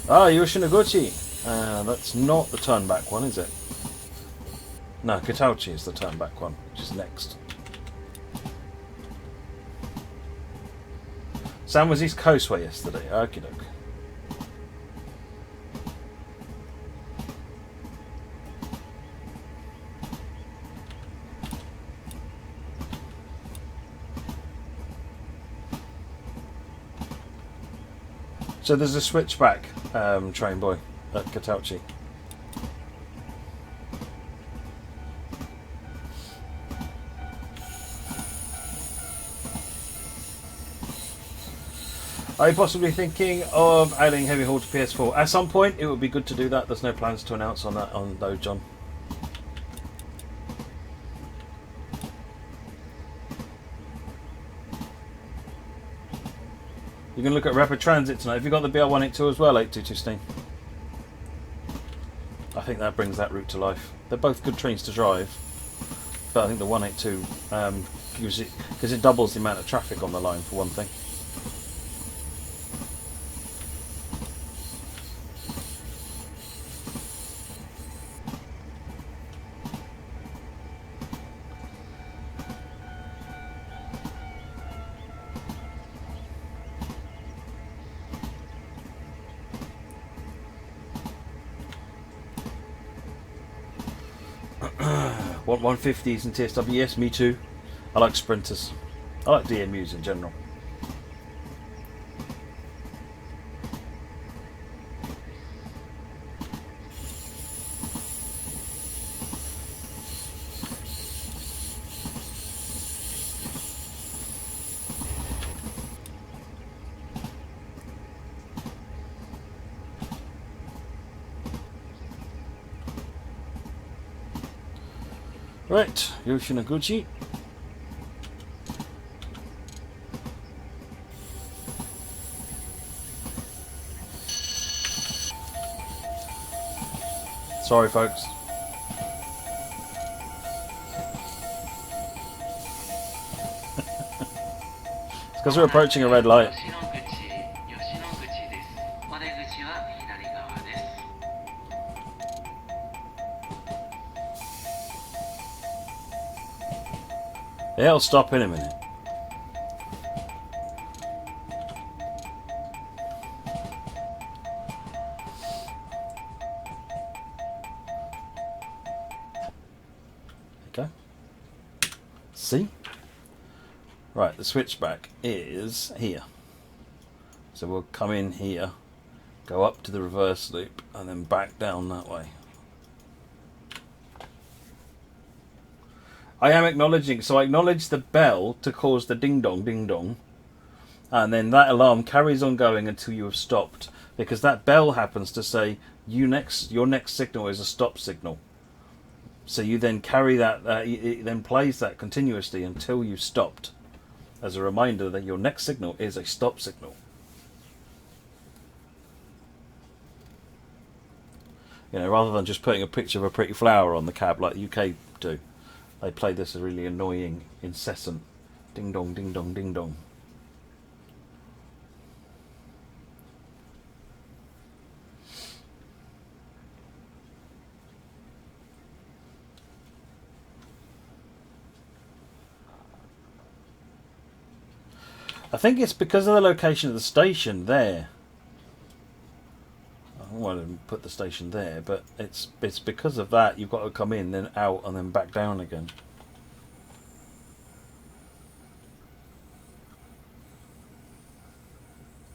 Ah, Yoshinoguchi. That's not the turn back one, is it? No, Kitauchi is the turn back one, which is next. Sam was East Coastway yesterday. Okie doke. So there's a switchback train boy at Kitauchi. Are you possibly thinking of adding heavy haul to PS4? At some point, it would be good to do that. There's no plans to announce on that though, John. You're going to look at Rapid Transit tonight. Have you got the BR182 as well, 8216? I think that brings that route to life. They're both good trains to drive, but I think the 182 gives it, because it doubles the amount of traffic on the line for one thing. Want 150s and TSW? Yes, me too. I like sprinters. I like DMUs in general. Right, Yoshinaguchi. Sorry, folks. It's because we're approaching a red light. Yeah, I'll stop in a minute. Okay. See? Right, the switchback is here. So we'll come in here, go up to the reverse loop, and then back down that way. I am acknowledging, so I acknowledge the bell to cause the ding dong, and then that alarm carries on going until you have stopped, because that bell happens to say your next signal is a stop signal. So you then carry that, it then plays that continuously until you've stopped, as a reminder that your next signal is a stop signal. You know, rather than just putting a picture of a pretty flower on the cab like the UK do. They play this really annoying, incessant ding dong, ding dong, ding dong. I think it's because of the location of the station there. I want to put the station there, but it's because of that you've got to come in, then out, and then back down again.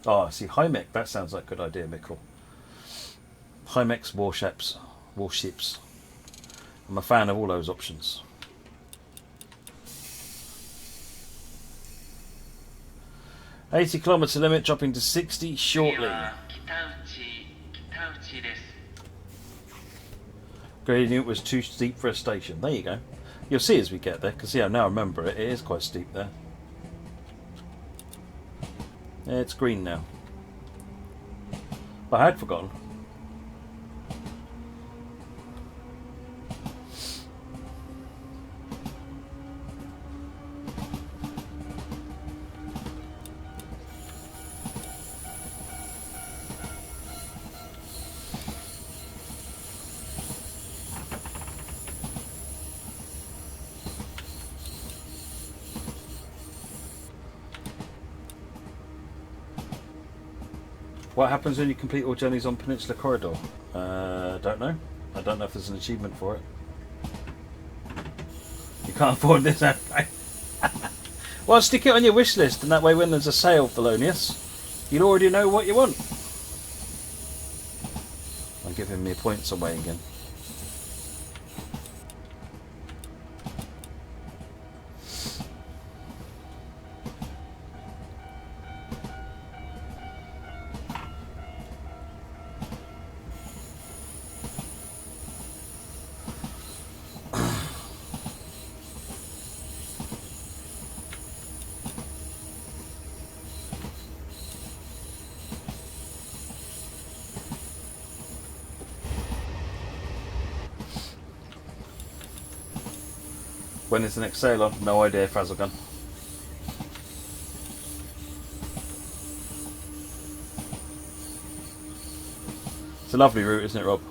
Oh, see, Hymek, that sounds like a good idea, Mikkel. Hymek's warships. I'm a fan of all those options. .80 km limit, dropping to 60 shortly. Gradient was too steep for a station. There you go. You'll see as we get there, because yeah, now I remember it. It is quite steep there. Yeah, it's green now. I had forgotten. What happens when you complete all journeys on Peninsula Corridor? Don't know. I don't know if there's an achievement for it. You can't afford this, okay? Well, stick it on your wish list, and that way when there's a sale, Thelonious, you'll already know what you want. I'm giving me points away again. When is the next sale on? No idea, Frazzlegun. It's a lovely route, isn't it, Rob?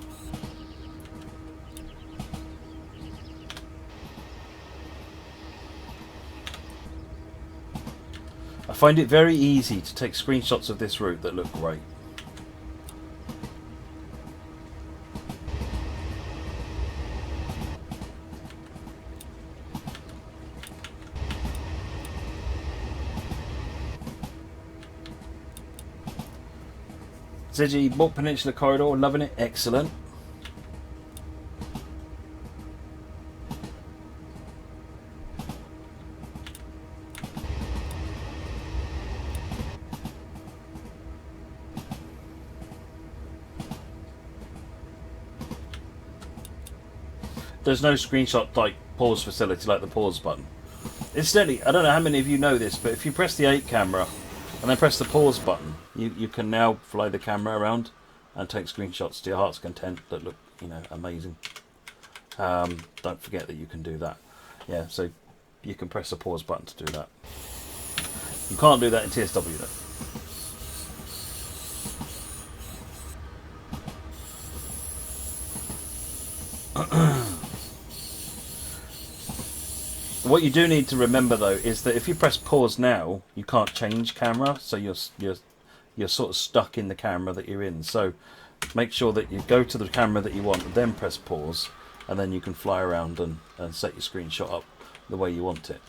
I find it very easy to take screenshots of this route that look great. Ziggy, bought Peninsula Corridor, loving it, excellent. There's no screenshot like pause facility like the pause button. Incidentally, I don't know how many of you know this, but if you press the 8 camera and then press the pause button, you can now fly the camera around and take screenshots to your heart's content that look, you know, amazing. Don't forget that you can do that. Yeah, so you can press the pause button to do that. You can't do that in TSW though. What you do need to remember though is that if you press pause now, you can't change camera, so you're sort of stuck in the camera that you're in. So make sure that you go to the camera that you want and then press pause, and then you can fly around and set your screenshot up the way you want it.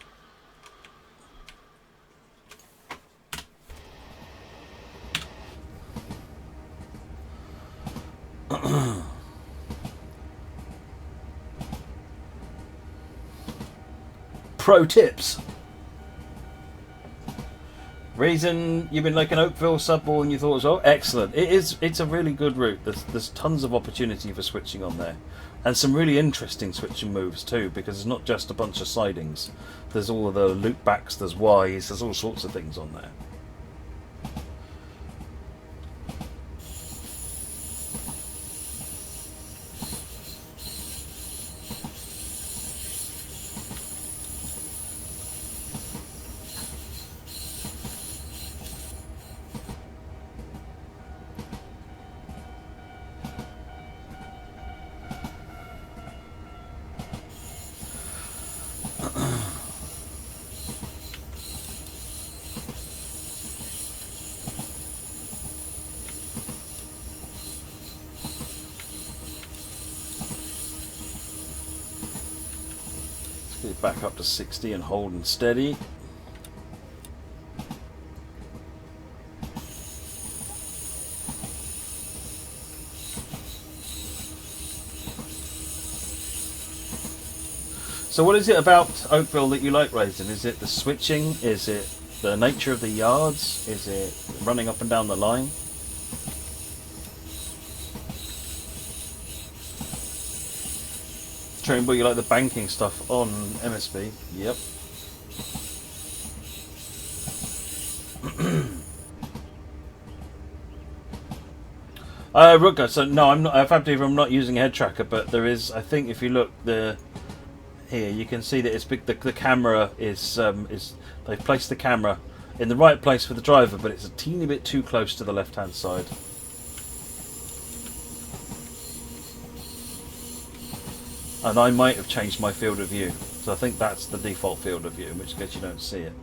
Pro tips. Reason you've been like an Oakville subball and you thought, oh, excellent. It's a really good route. There's tons of opportunity for switching on there, and some really interesting switching moves too, because it's not just a bunch of sidings. There's all of the loop backs, there's Ys, there's all sorts of things on there. Back up to 60 and hold and steady. So what is it about Oakville that you like, Raisin? Is it the switching? Is it the nature of the yards? Is it running up and down the line? Trainboy, you like the banking stuff on MSB? Yep. Rutger, so no, I'm not. I'm not using a head tracker, but there is. I think if you look here, you can see that it's big. The camera is they've placed the camera in the right place for the driver, but it's a teeny bit too close to the left-hand side. And I might have changed my field of view, so I think that's the default field of view, in which case you don't see it.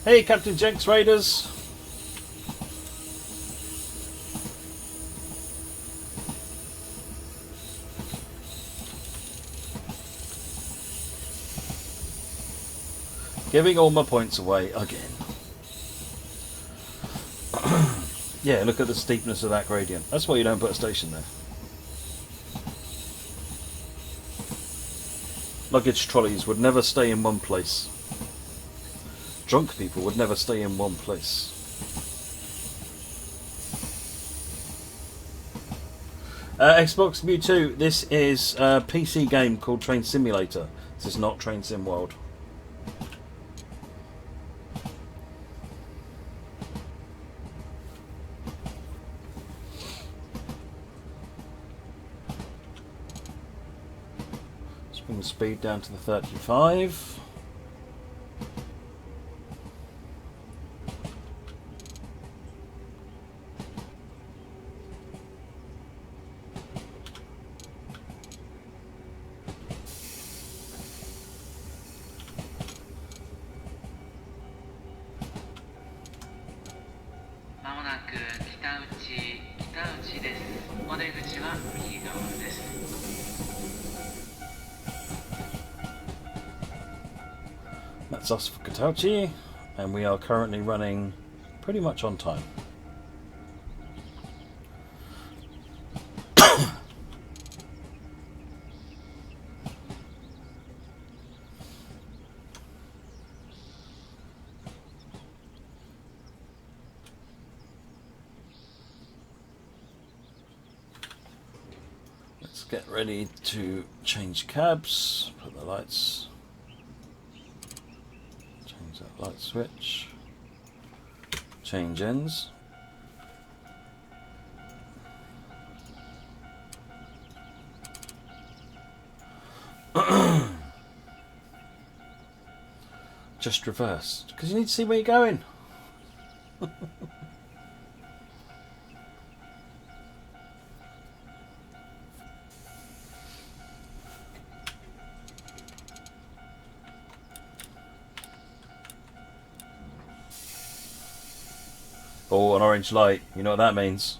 Hey, Captain Jenks Raiders. Giving all my points away again. Yeah, look at the steepness of that gradient. That's why you don't put a station there. Luggage trolleys would never stay in one place. Drunk people would never stay in one place. Xbox Mewtwo. This is a PC game called Train Simulator. This is not Train Sim World. Let's bring the speed down to the 35. That's us for Kitauchi, and we are currently running pretty much on time. Let's get ready to change cabs, put the lights. That light switch, change ends. Just reversed because you need to see where you're going. Oh, an orange light. You know what that means.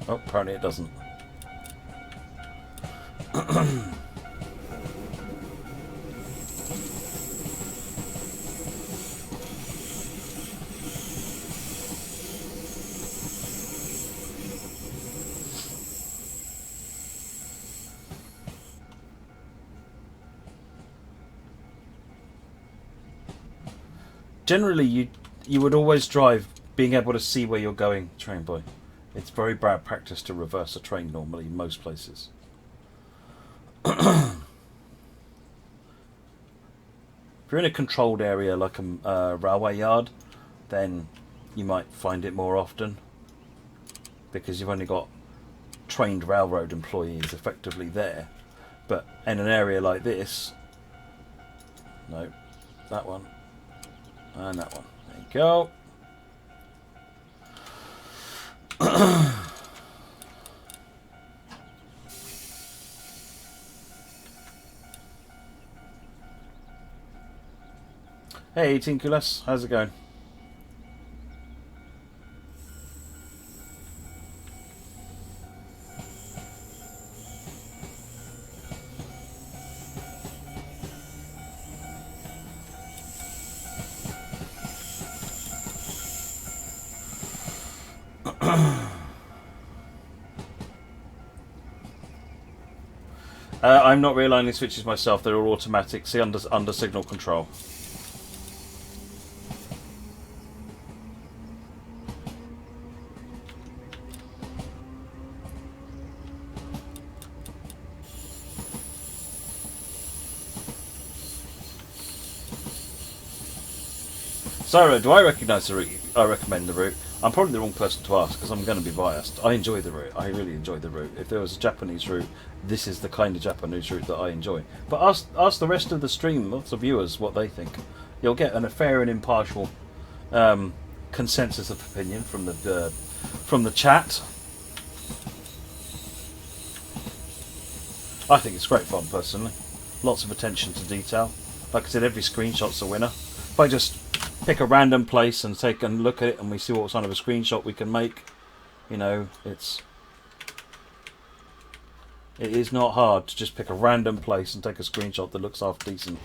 Oh, apparently it doesn't. Generally, you would always drive being able to see where you're going, train boy. It's very bad practice to reverse a train normally in most places. If you're in a controlled area like a railway yard, then you might find it more often because you've only got trained railroad employees effectively there. But in an area like this, no, that one. And that one. There you go. Hey, Tinkulas, how's it going? I'm not realigning switches myself, they're all automatic. See under signal control. Sarah, do I recognise the route? I recommend the route. I'm probably the wrong person to ask because I'm going to be biased. I enjoy the route. I really enjoy the route. If there was a Japanese route, this is the kind of Japanese route that I enjoy. But ask the rest of the stream, lots of viewers, what they think. You'll get a fair and impartial consensus of opinion from the chat. I think it's great fun, personally. Lots of attention to detail. Like I said, every screenshot's a winner. If I just pick a random place and take a look at it and we see what kind of a screenshot we can make, you know, it is not hard to just pick a random place and take a screenshot that looks half decent.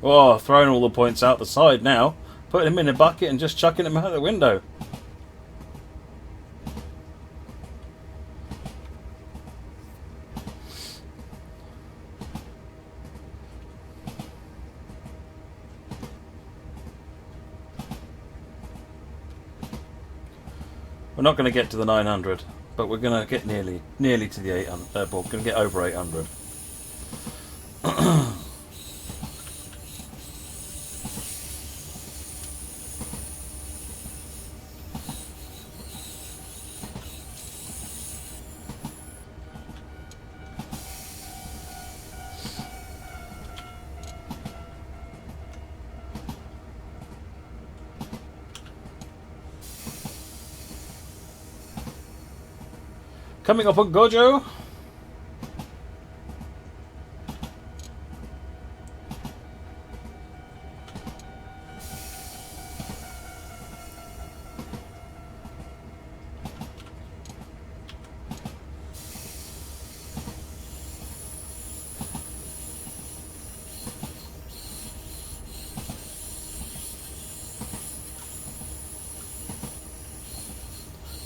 Oh, throwing all the points out the side now. Putting them in a bucket and just chucking them out the window. We're not going to get to the 900, but we're going to get nearly to the 800. We're going to get over 800. Coming up on Gojo.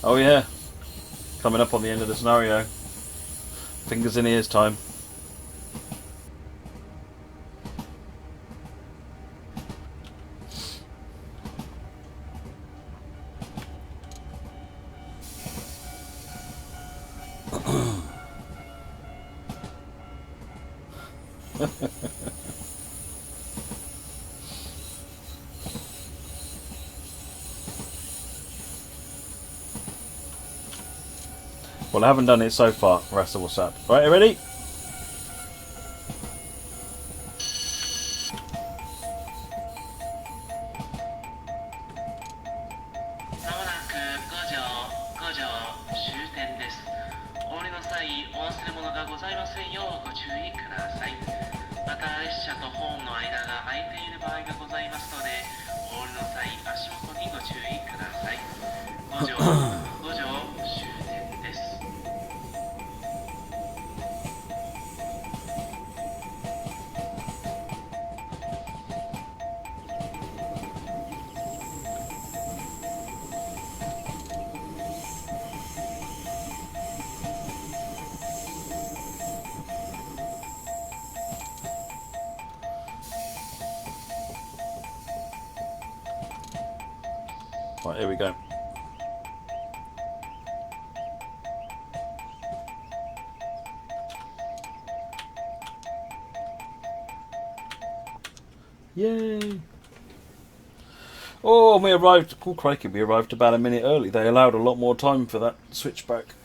Oh yeah. Coming up on the end of the scenario. Fingers in ears time. Well, I haven't done it so far. Rasta, what's up? Right, you ready? Right, here we go. Yay! Oh, we arrived. Oh, crikey, we arrived about a minute early. They allowed a lot more time for that switchback.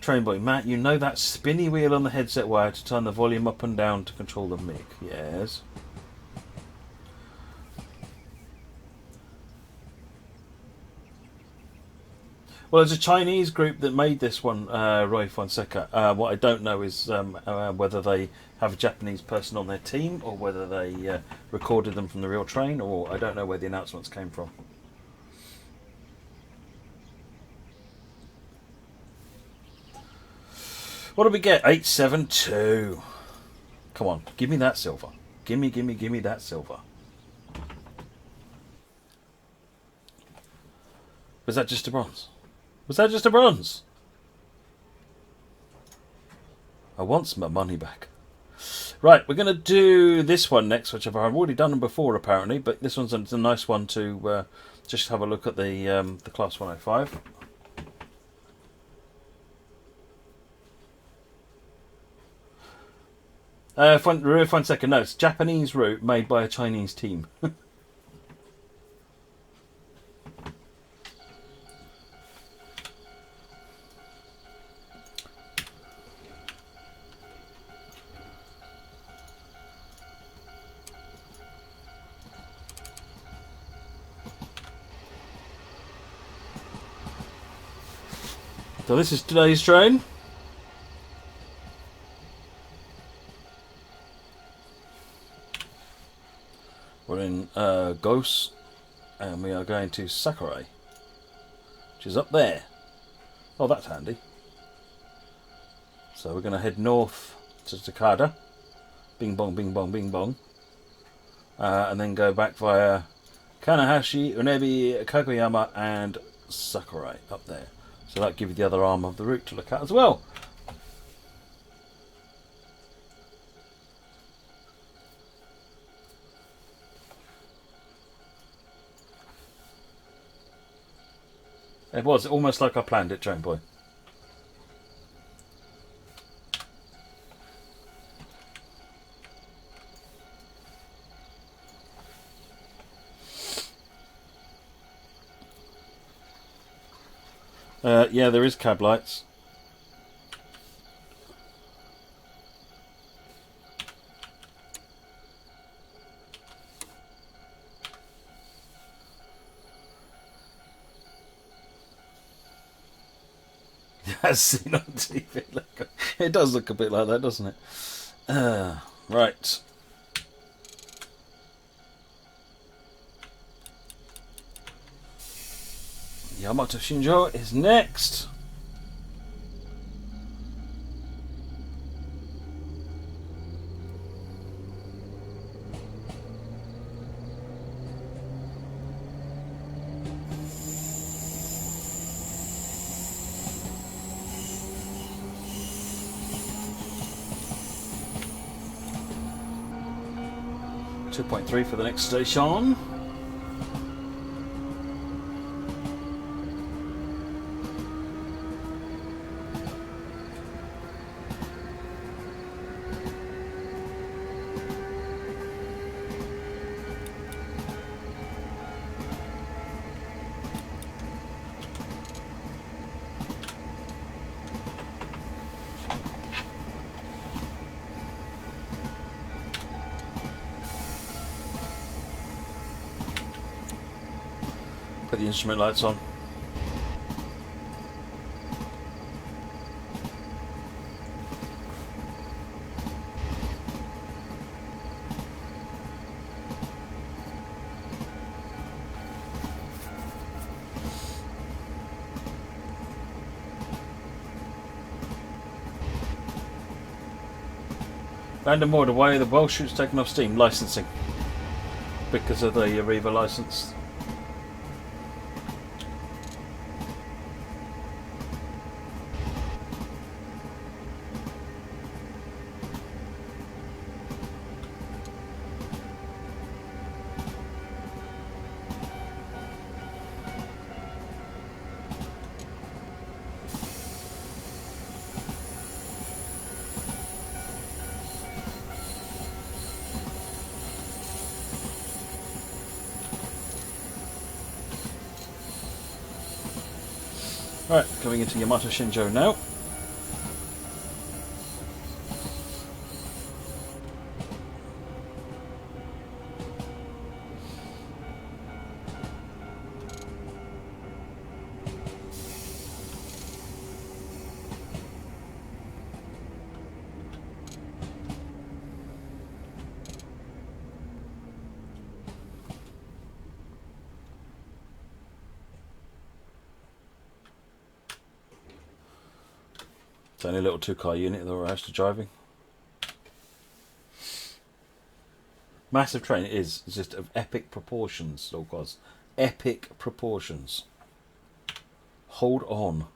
Train boy, Matt, you know that spinny wheel on the headset wire to turn the volume up and down to control the mic? Yes. Well, there's a Chinese group that made this one, Roy Fonseca. What I don't know is whether they have a Japanese person on their team or whether they recorded them from the real train, or I don't know where the announcements came from. What do we get? 872. Come on, give me that silver. Gimme that silver. Was that just a bronze? Was that just a bronze? I want my money back. Right, we're going to do this one next, which I've already done before apparently, but this one's a nice one to just have a look at the Class 105. Fine second, no, it's Japanese route made by a Chinese team. So this is today's train. We're in Gos, and we are going to Sakurai, which is up there. Oh, that's handy. So we're going to head north to Takada. Bing bong, bing bong, bing bong. And then go back via Kanahashi, Unebi, Kagoyama, and Sakurai up there. So that gives you the other arm of the route to look at as well. It was almost like I planned it, Train Boy. Yeah, there is cab lights. As seen on TV. It does look a bit like that, doesn't it? Right. Yamato Shinjo is next. .3 for the next station. Put the instrument lights on. Random order, why are the Welsh shoots taken off Steam? Licensing. Because of the Ariva license. Right, coming into Yamato Shinjo now. It's only a little two-car unit that we're actually driving. Massive train it is. It's just of epic proportions, oh god. Epic proportions. Hold on.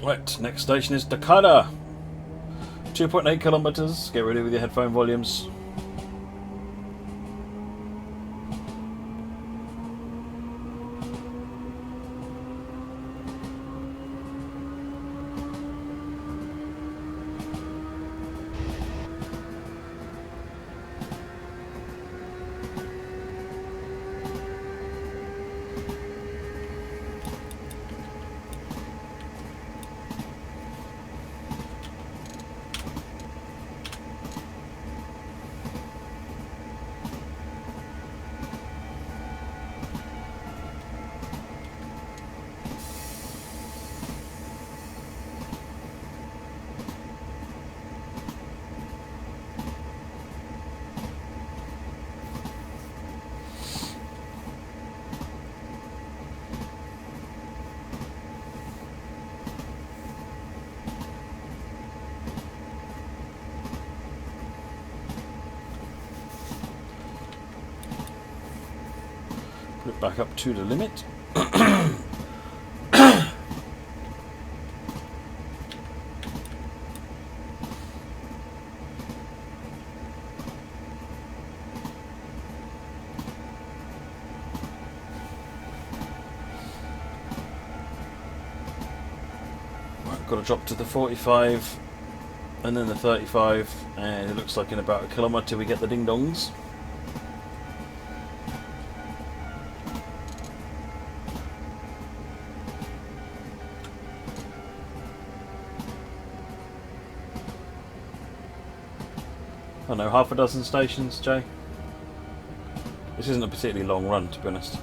Right, next station is Takada. 2.8 kilometers. Get ready with your headphone volumes. Put it back up to the limit. Got to drop to the 45 and then the 35, and it looks like in about a kilometre we get the ding dongs. I don't know, half a dozen stations, Jay. This isn't a particularly long run, to be honest.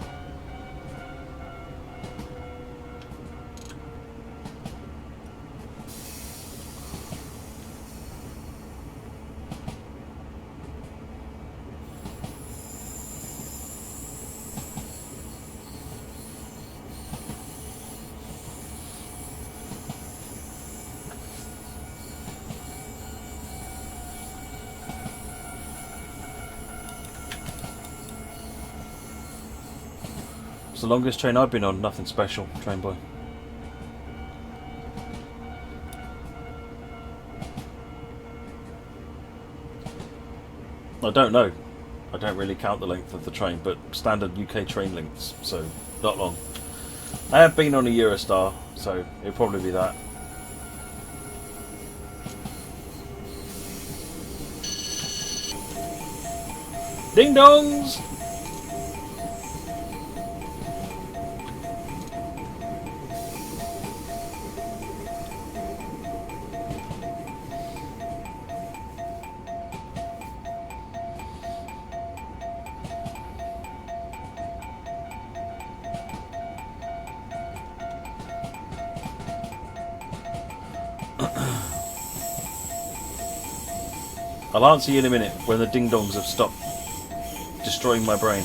It's the longest train I've been on, nothing special, train boy. I don't know. I don't really count the length of the train, but standard UK train lengths, so not long. I have been on a Eurostar, so it'll probably be that. Ding dongs! I'll answer you in a minute when the ding dongs have stopped destroying my brain.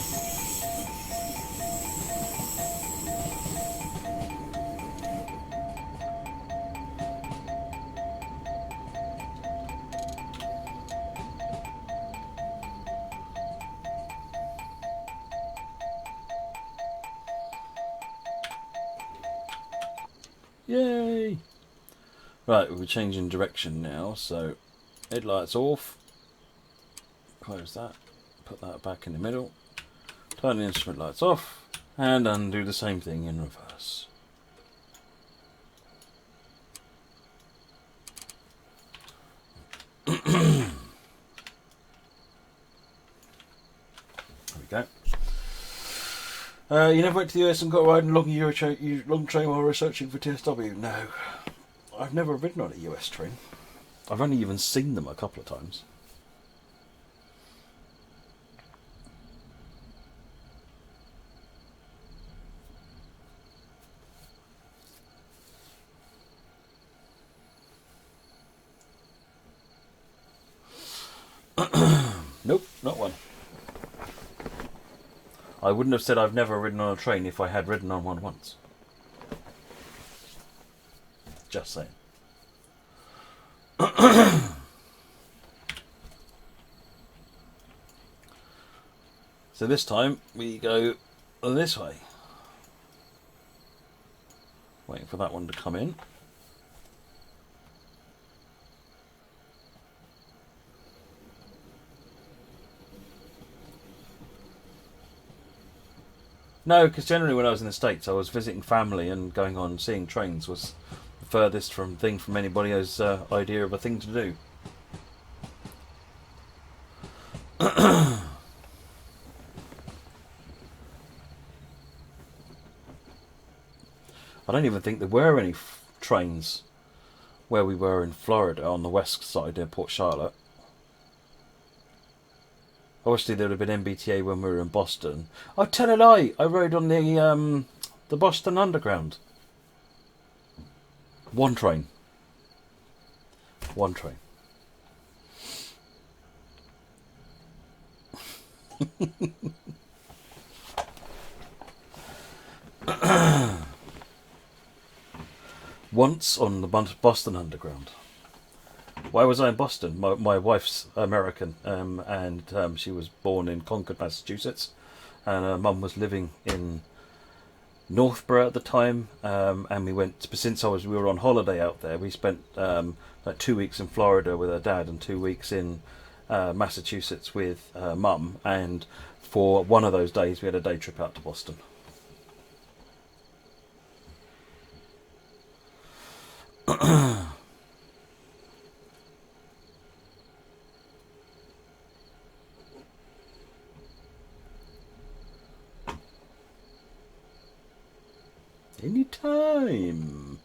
Yay! Right, we're changing direction now, so headlights off. Close that, put that back in the middle, turn the instrument lights off, and undo the same thing in reverse. There we go. You never went to the US and got a ride in a long train while researching for TSW? No. I've never ridden on a US train. I've only even seen them a couple of times. Nope, not one. I wouldn't have said I've never ridden on a train if I had ridden on one once. Just saying. So this time we go this way. Waiting for that one to come in. No, because generally when I was in the States, I was visiting family and going on seeing trains was the furthest from anybody's idea of a thing to do. I don't even think there were any trains where we were in Florida on the west side of Port Charlotte. Obviously, there would have been MBTA when we were in Boston. Oh, tell a lie! I rode on the Boston Underground. One train. One train. Once on the Boston Underground. Why was I in Boston? My wife's American, and she was born in Concord, Massachusetts, and her mum was living in Northborough at the time, and we went. Since we were on holiday out there, we spent like 2 weeks in Florida with her dad and 2 weeks in Massachusetts with her mum, and for one of those days we had a day trip out to Boston. Anytime.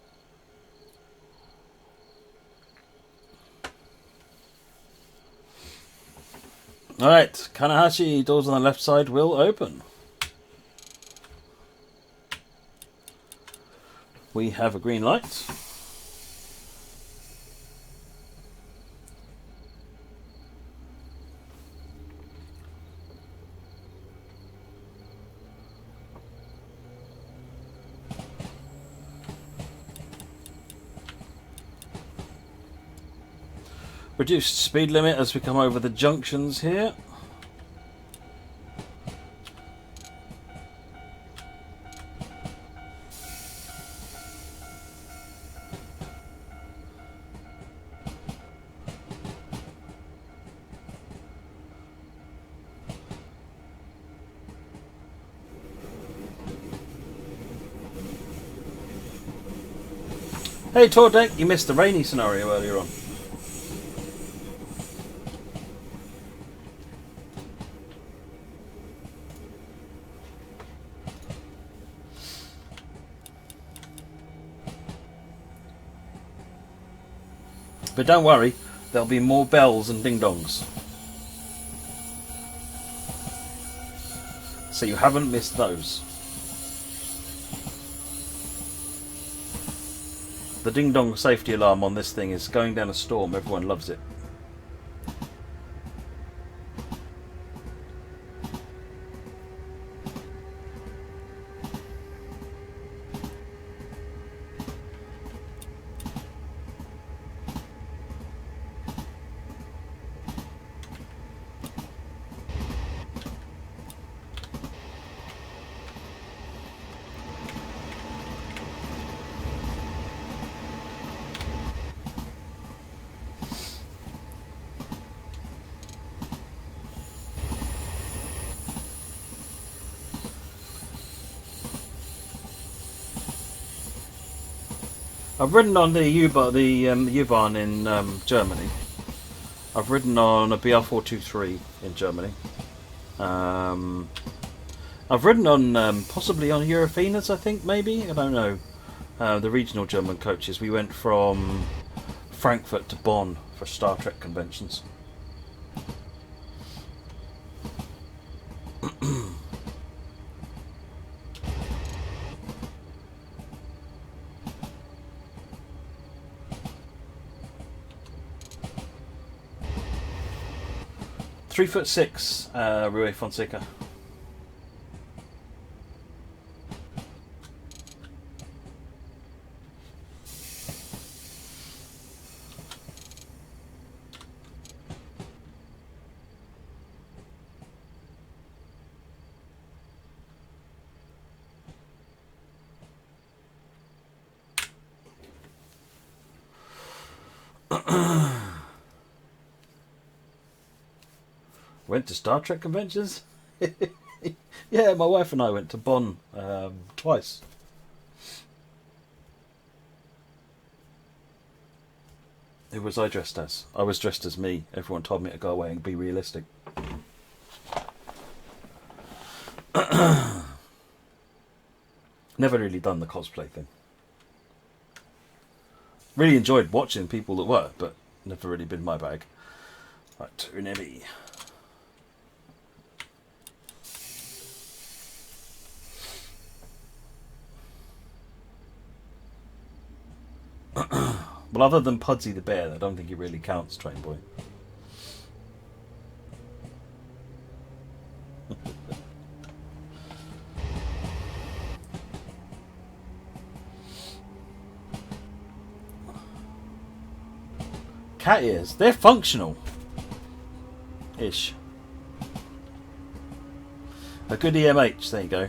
Alright, Kanahashi, doors on the left side will open. We have a green light. Reduced speed limit as we come over the junctions here. Hey Tordek, you missed the rainy scenario earlier on. But don't worry, there'll be more bells and ding-dongs. So you haven't missed those. The ding-dong safety alarm on this thing is going down a storm. Everyone loves it. I've ridden on the U-Bahn in Germany. I've ridden on a BR423 in Germany. I've ridden on possibly on Eurofinas, I think, maybe. I don't know. The regional German coaches. We went from Frankfurt to Bonn for Star Trek conventions. .3'6", Rui Fonseca. Went to Star Trek conventions? Yeah, my wife and I went to Bonn twice. Who was I dressed as? I was dressed as me. Everyone told me to go away and be realistic. Never really done the cosplay thing. Really enjoyed watching people that were, but never really been my bag. Right, Unebi. Well, other than Pudsey the bear, I don't think he really counts, Train Boy. Cat ears, they're functional. Ish. A good EMH, there you go.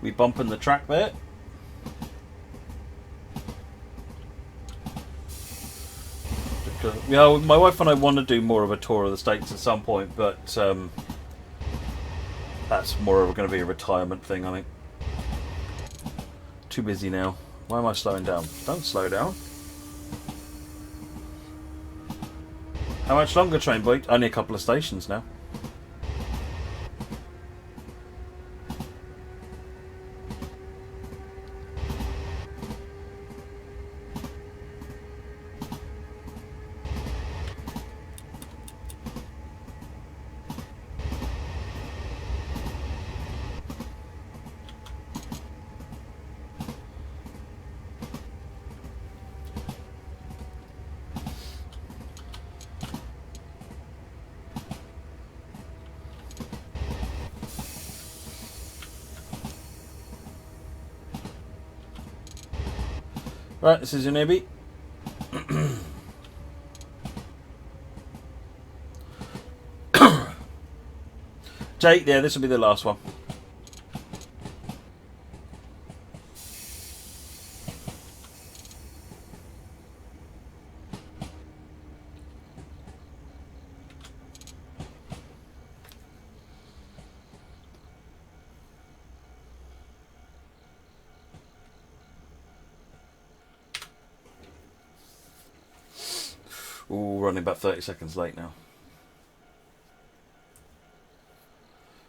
We bumping the track there. Yeah, my wife and I want to do more of a tour of the States at some point, but that's more of going to be a retirement thing, I think. Too busy now. Why am I slowing down? Don't slow down. How much longer, Train Boy? Only a couple of stations now. Right, this is Unebi. Jake, yeah, this will be the last one. Ooh, running about 30 seconds late now.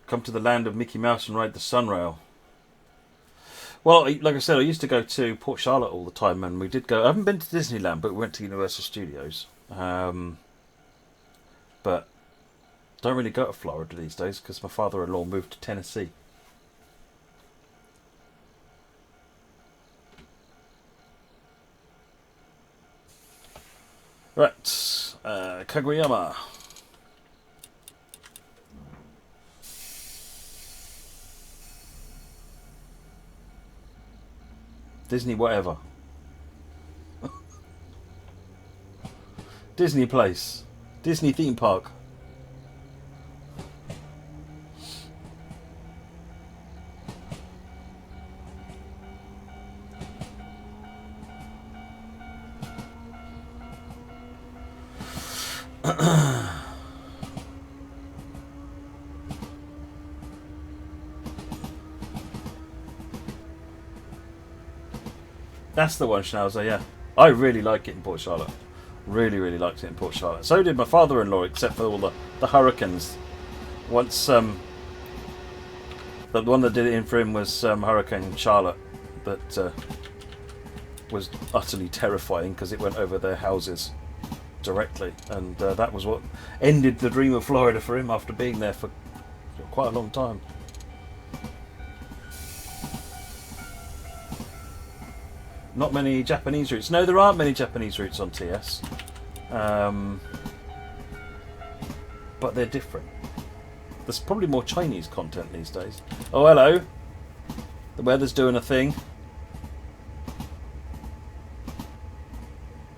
Come to the land of Mickey Mouse and ride the Sunrail. Well, like I said, I used to go to Port Charlotte all the time, and we did go. I haven't been to Disneyland, but we went to Universal Studios. But don't really go to Florida these days because my father-in-law moved to Tennessee. Right, Kaguyama. Disney whatever. Disney place. Disney theme park. That's the one, Schnauzer, yeah. I really like it in Port Charlotte. Really, really liked it in Port Charlotte. So did my father-in-law, except for all the hurricanes. Once, the one that did it in for him was Hurricane Charlotte. That was utterly terrifying because it went over their houses directly. And that was what ended the dream of Florida for him after being there for quite a long time. Not many Japanese routes. No, there aren't many Japanese routes on TS. But they're different. There's probably more Chinese content these days. Oh, hello. The weather's doing a thing.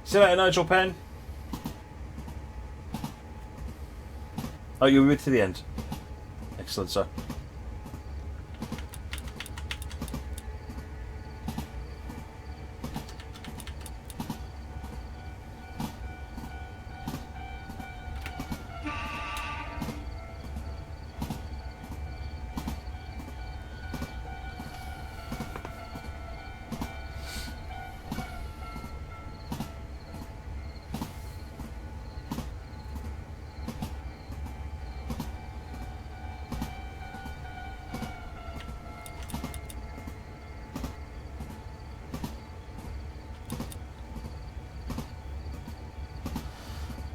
See you later, Nigel Penn. Oh, you were with to the end. Excellent, sir.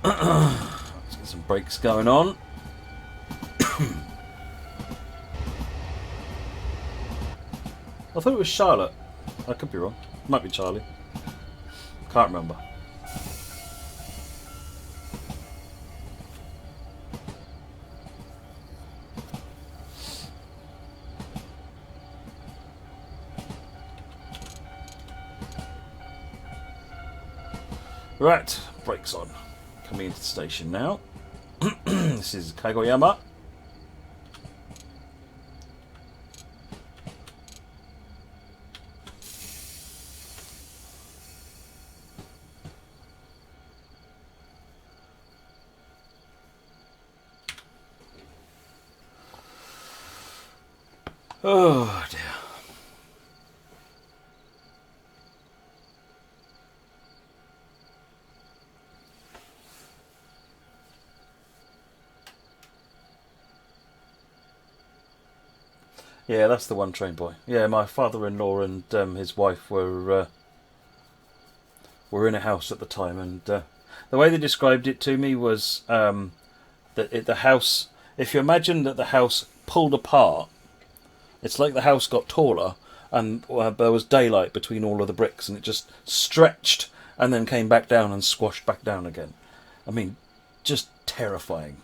Let's get some brakes going on. I thought it was Charlotte. I could be wrong. Might be Charlie. Can't remember. Right, brakes on. Coming into the station now. This is Kagoyama. Oh dear. Yeah, that's the one, Train Boy. Yeah, my father-in-law and his wife were in a house at the time, and the way they described it to me was that the house. If you imagine that the house pulled apart, it's like the house got taller, and there was daylight between all of the bricks, and it just stretched and then came back down and squashed back down again. I mean, just terrifying.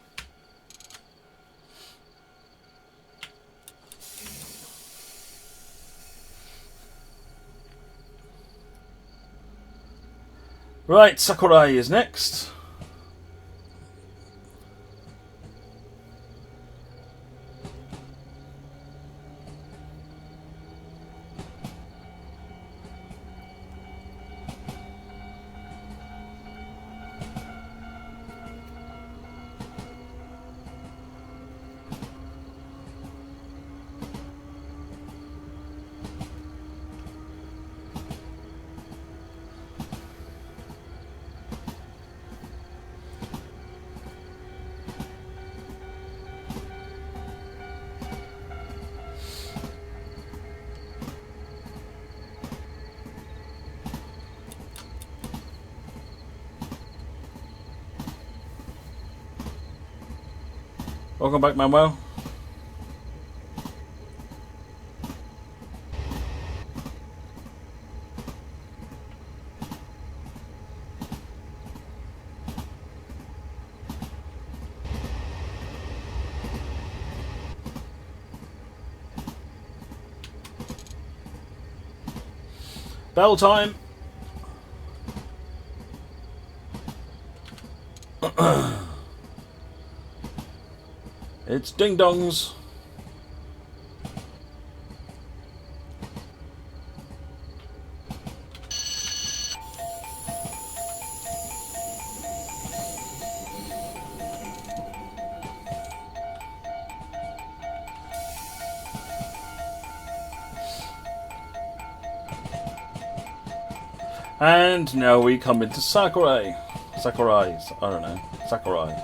Right, Sakurai is next. Welcome back, Manuel. Bell time. It's ding dongs. And now we come into Sakurai. Sakurai, I don't know. Sakurai.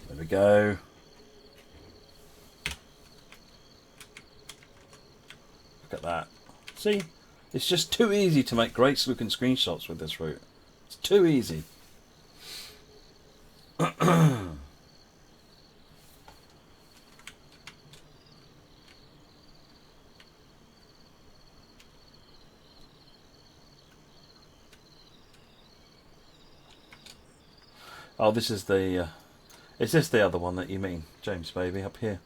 There we go. See? It's just too easy to make great looking screenshots with this route. It's too easy. Oh, this is the... is this the other one that you mean, James, baby, up here?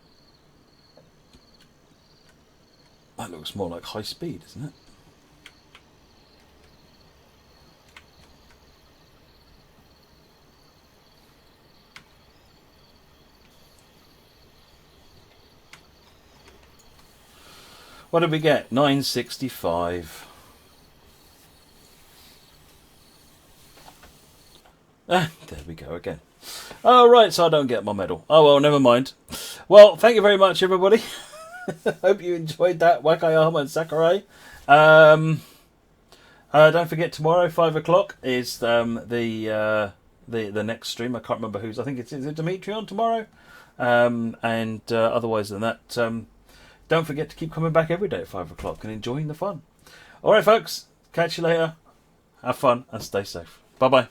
That looks more like high speed, isn't it? What did we get? 965. Ah, there we go again. Oh, right, so I don't get my medal. Oh, well, never mind. Well, thank you very much, everybody. Hope you enjoyed that, Wakayama and Sakurai. Don't forget, tomorrow, 5 o'clock, is the next stream. I can't remember whose. I think it's... Is it Dimitri on tomorrow? Otherwise than that, don't forget to keep coming back every day at 5 o'clock and enjoying the fun. All right, folks. Catch you later. Have fun and stay safe. Bye-bye.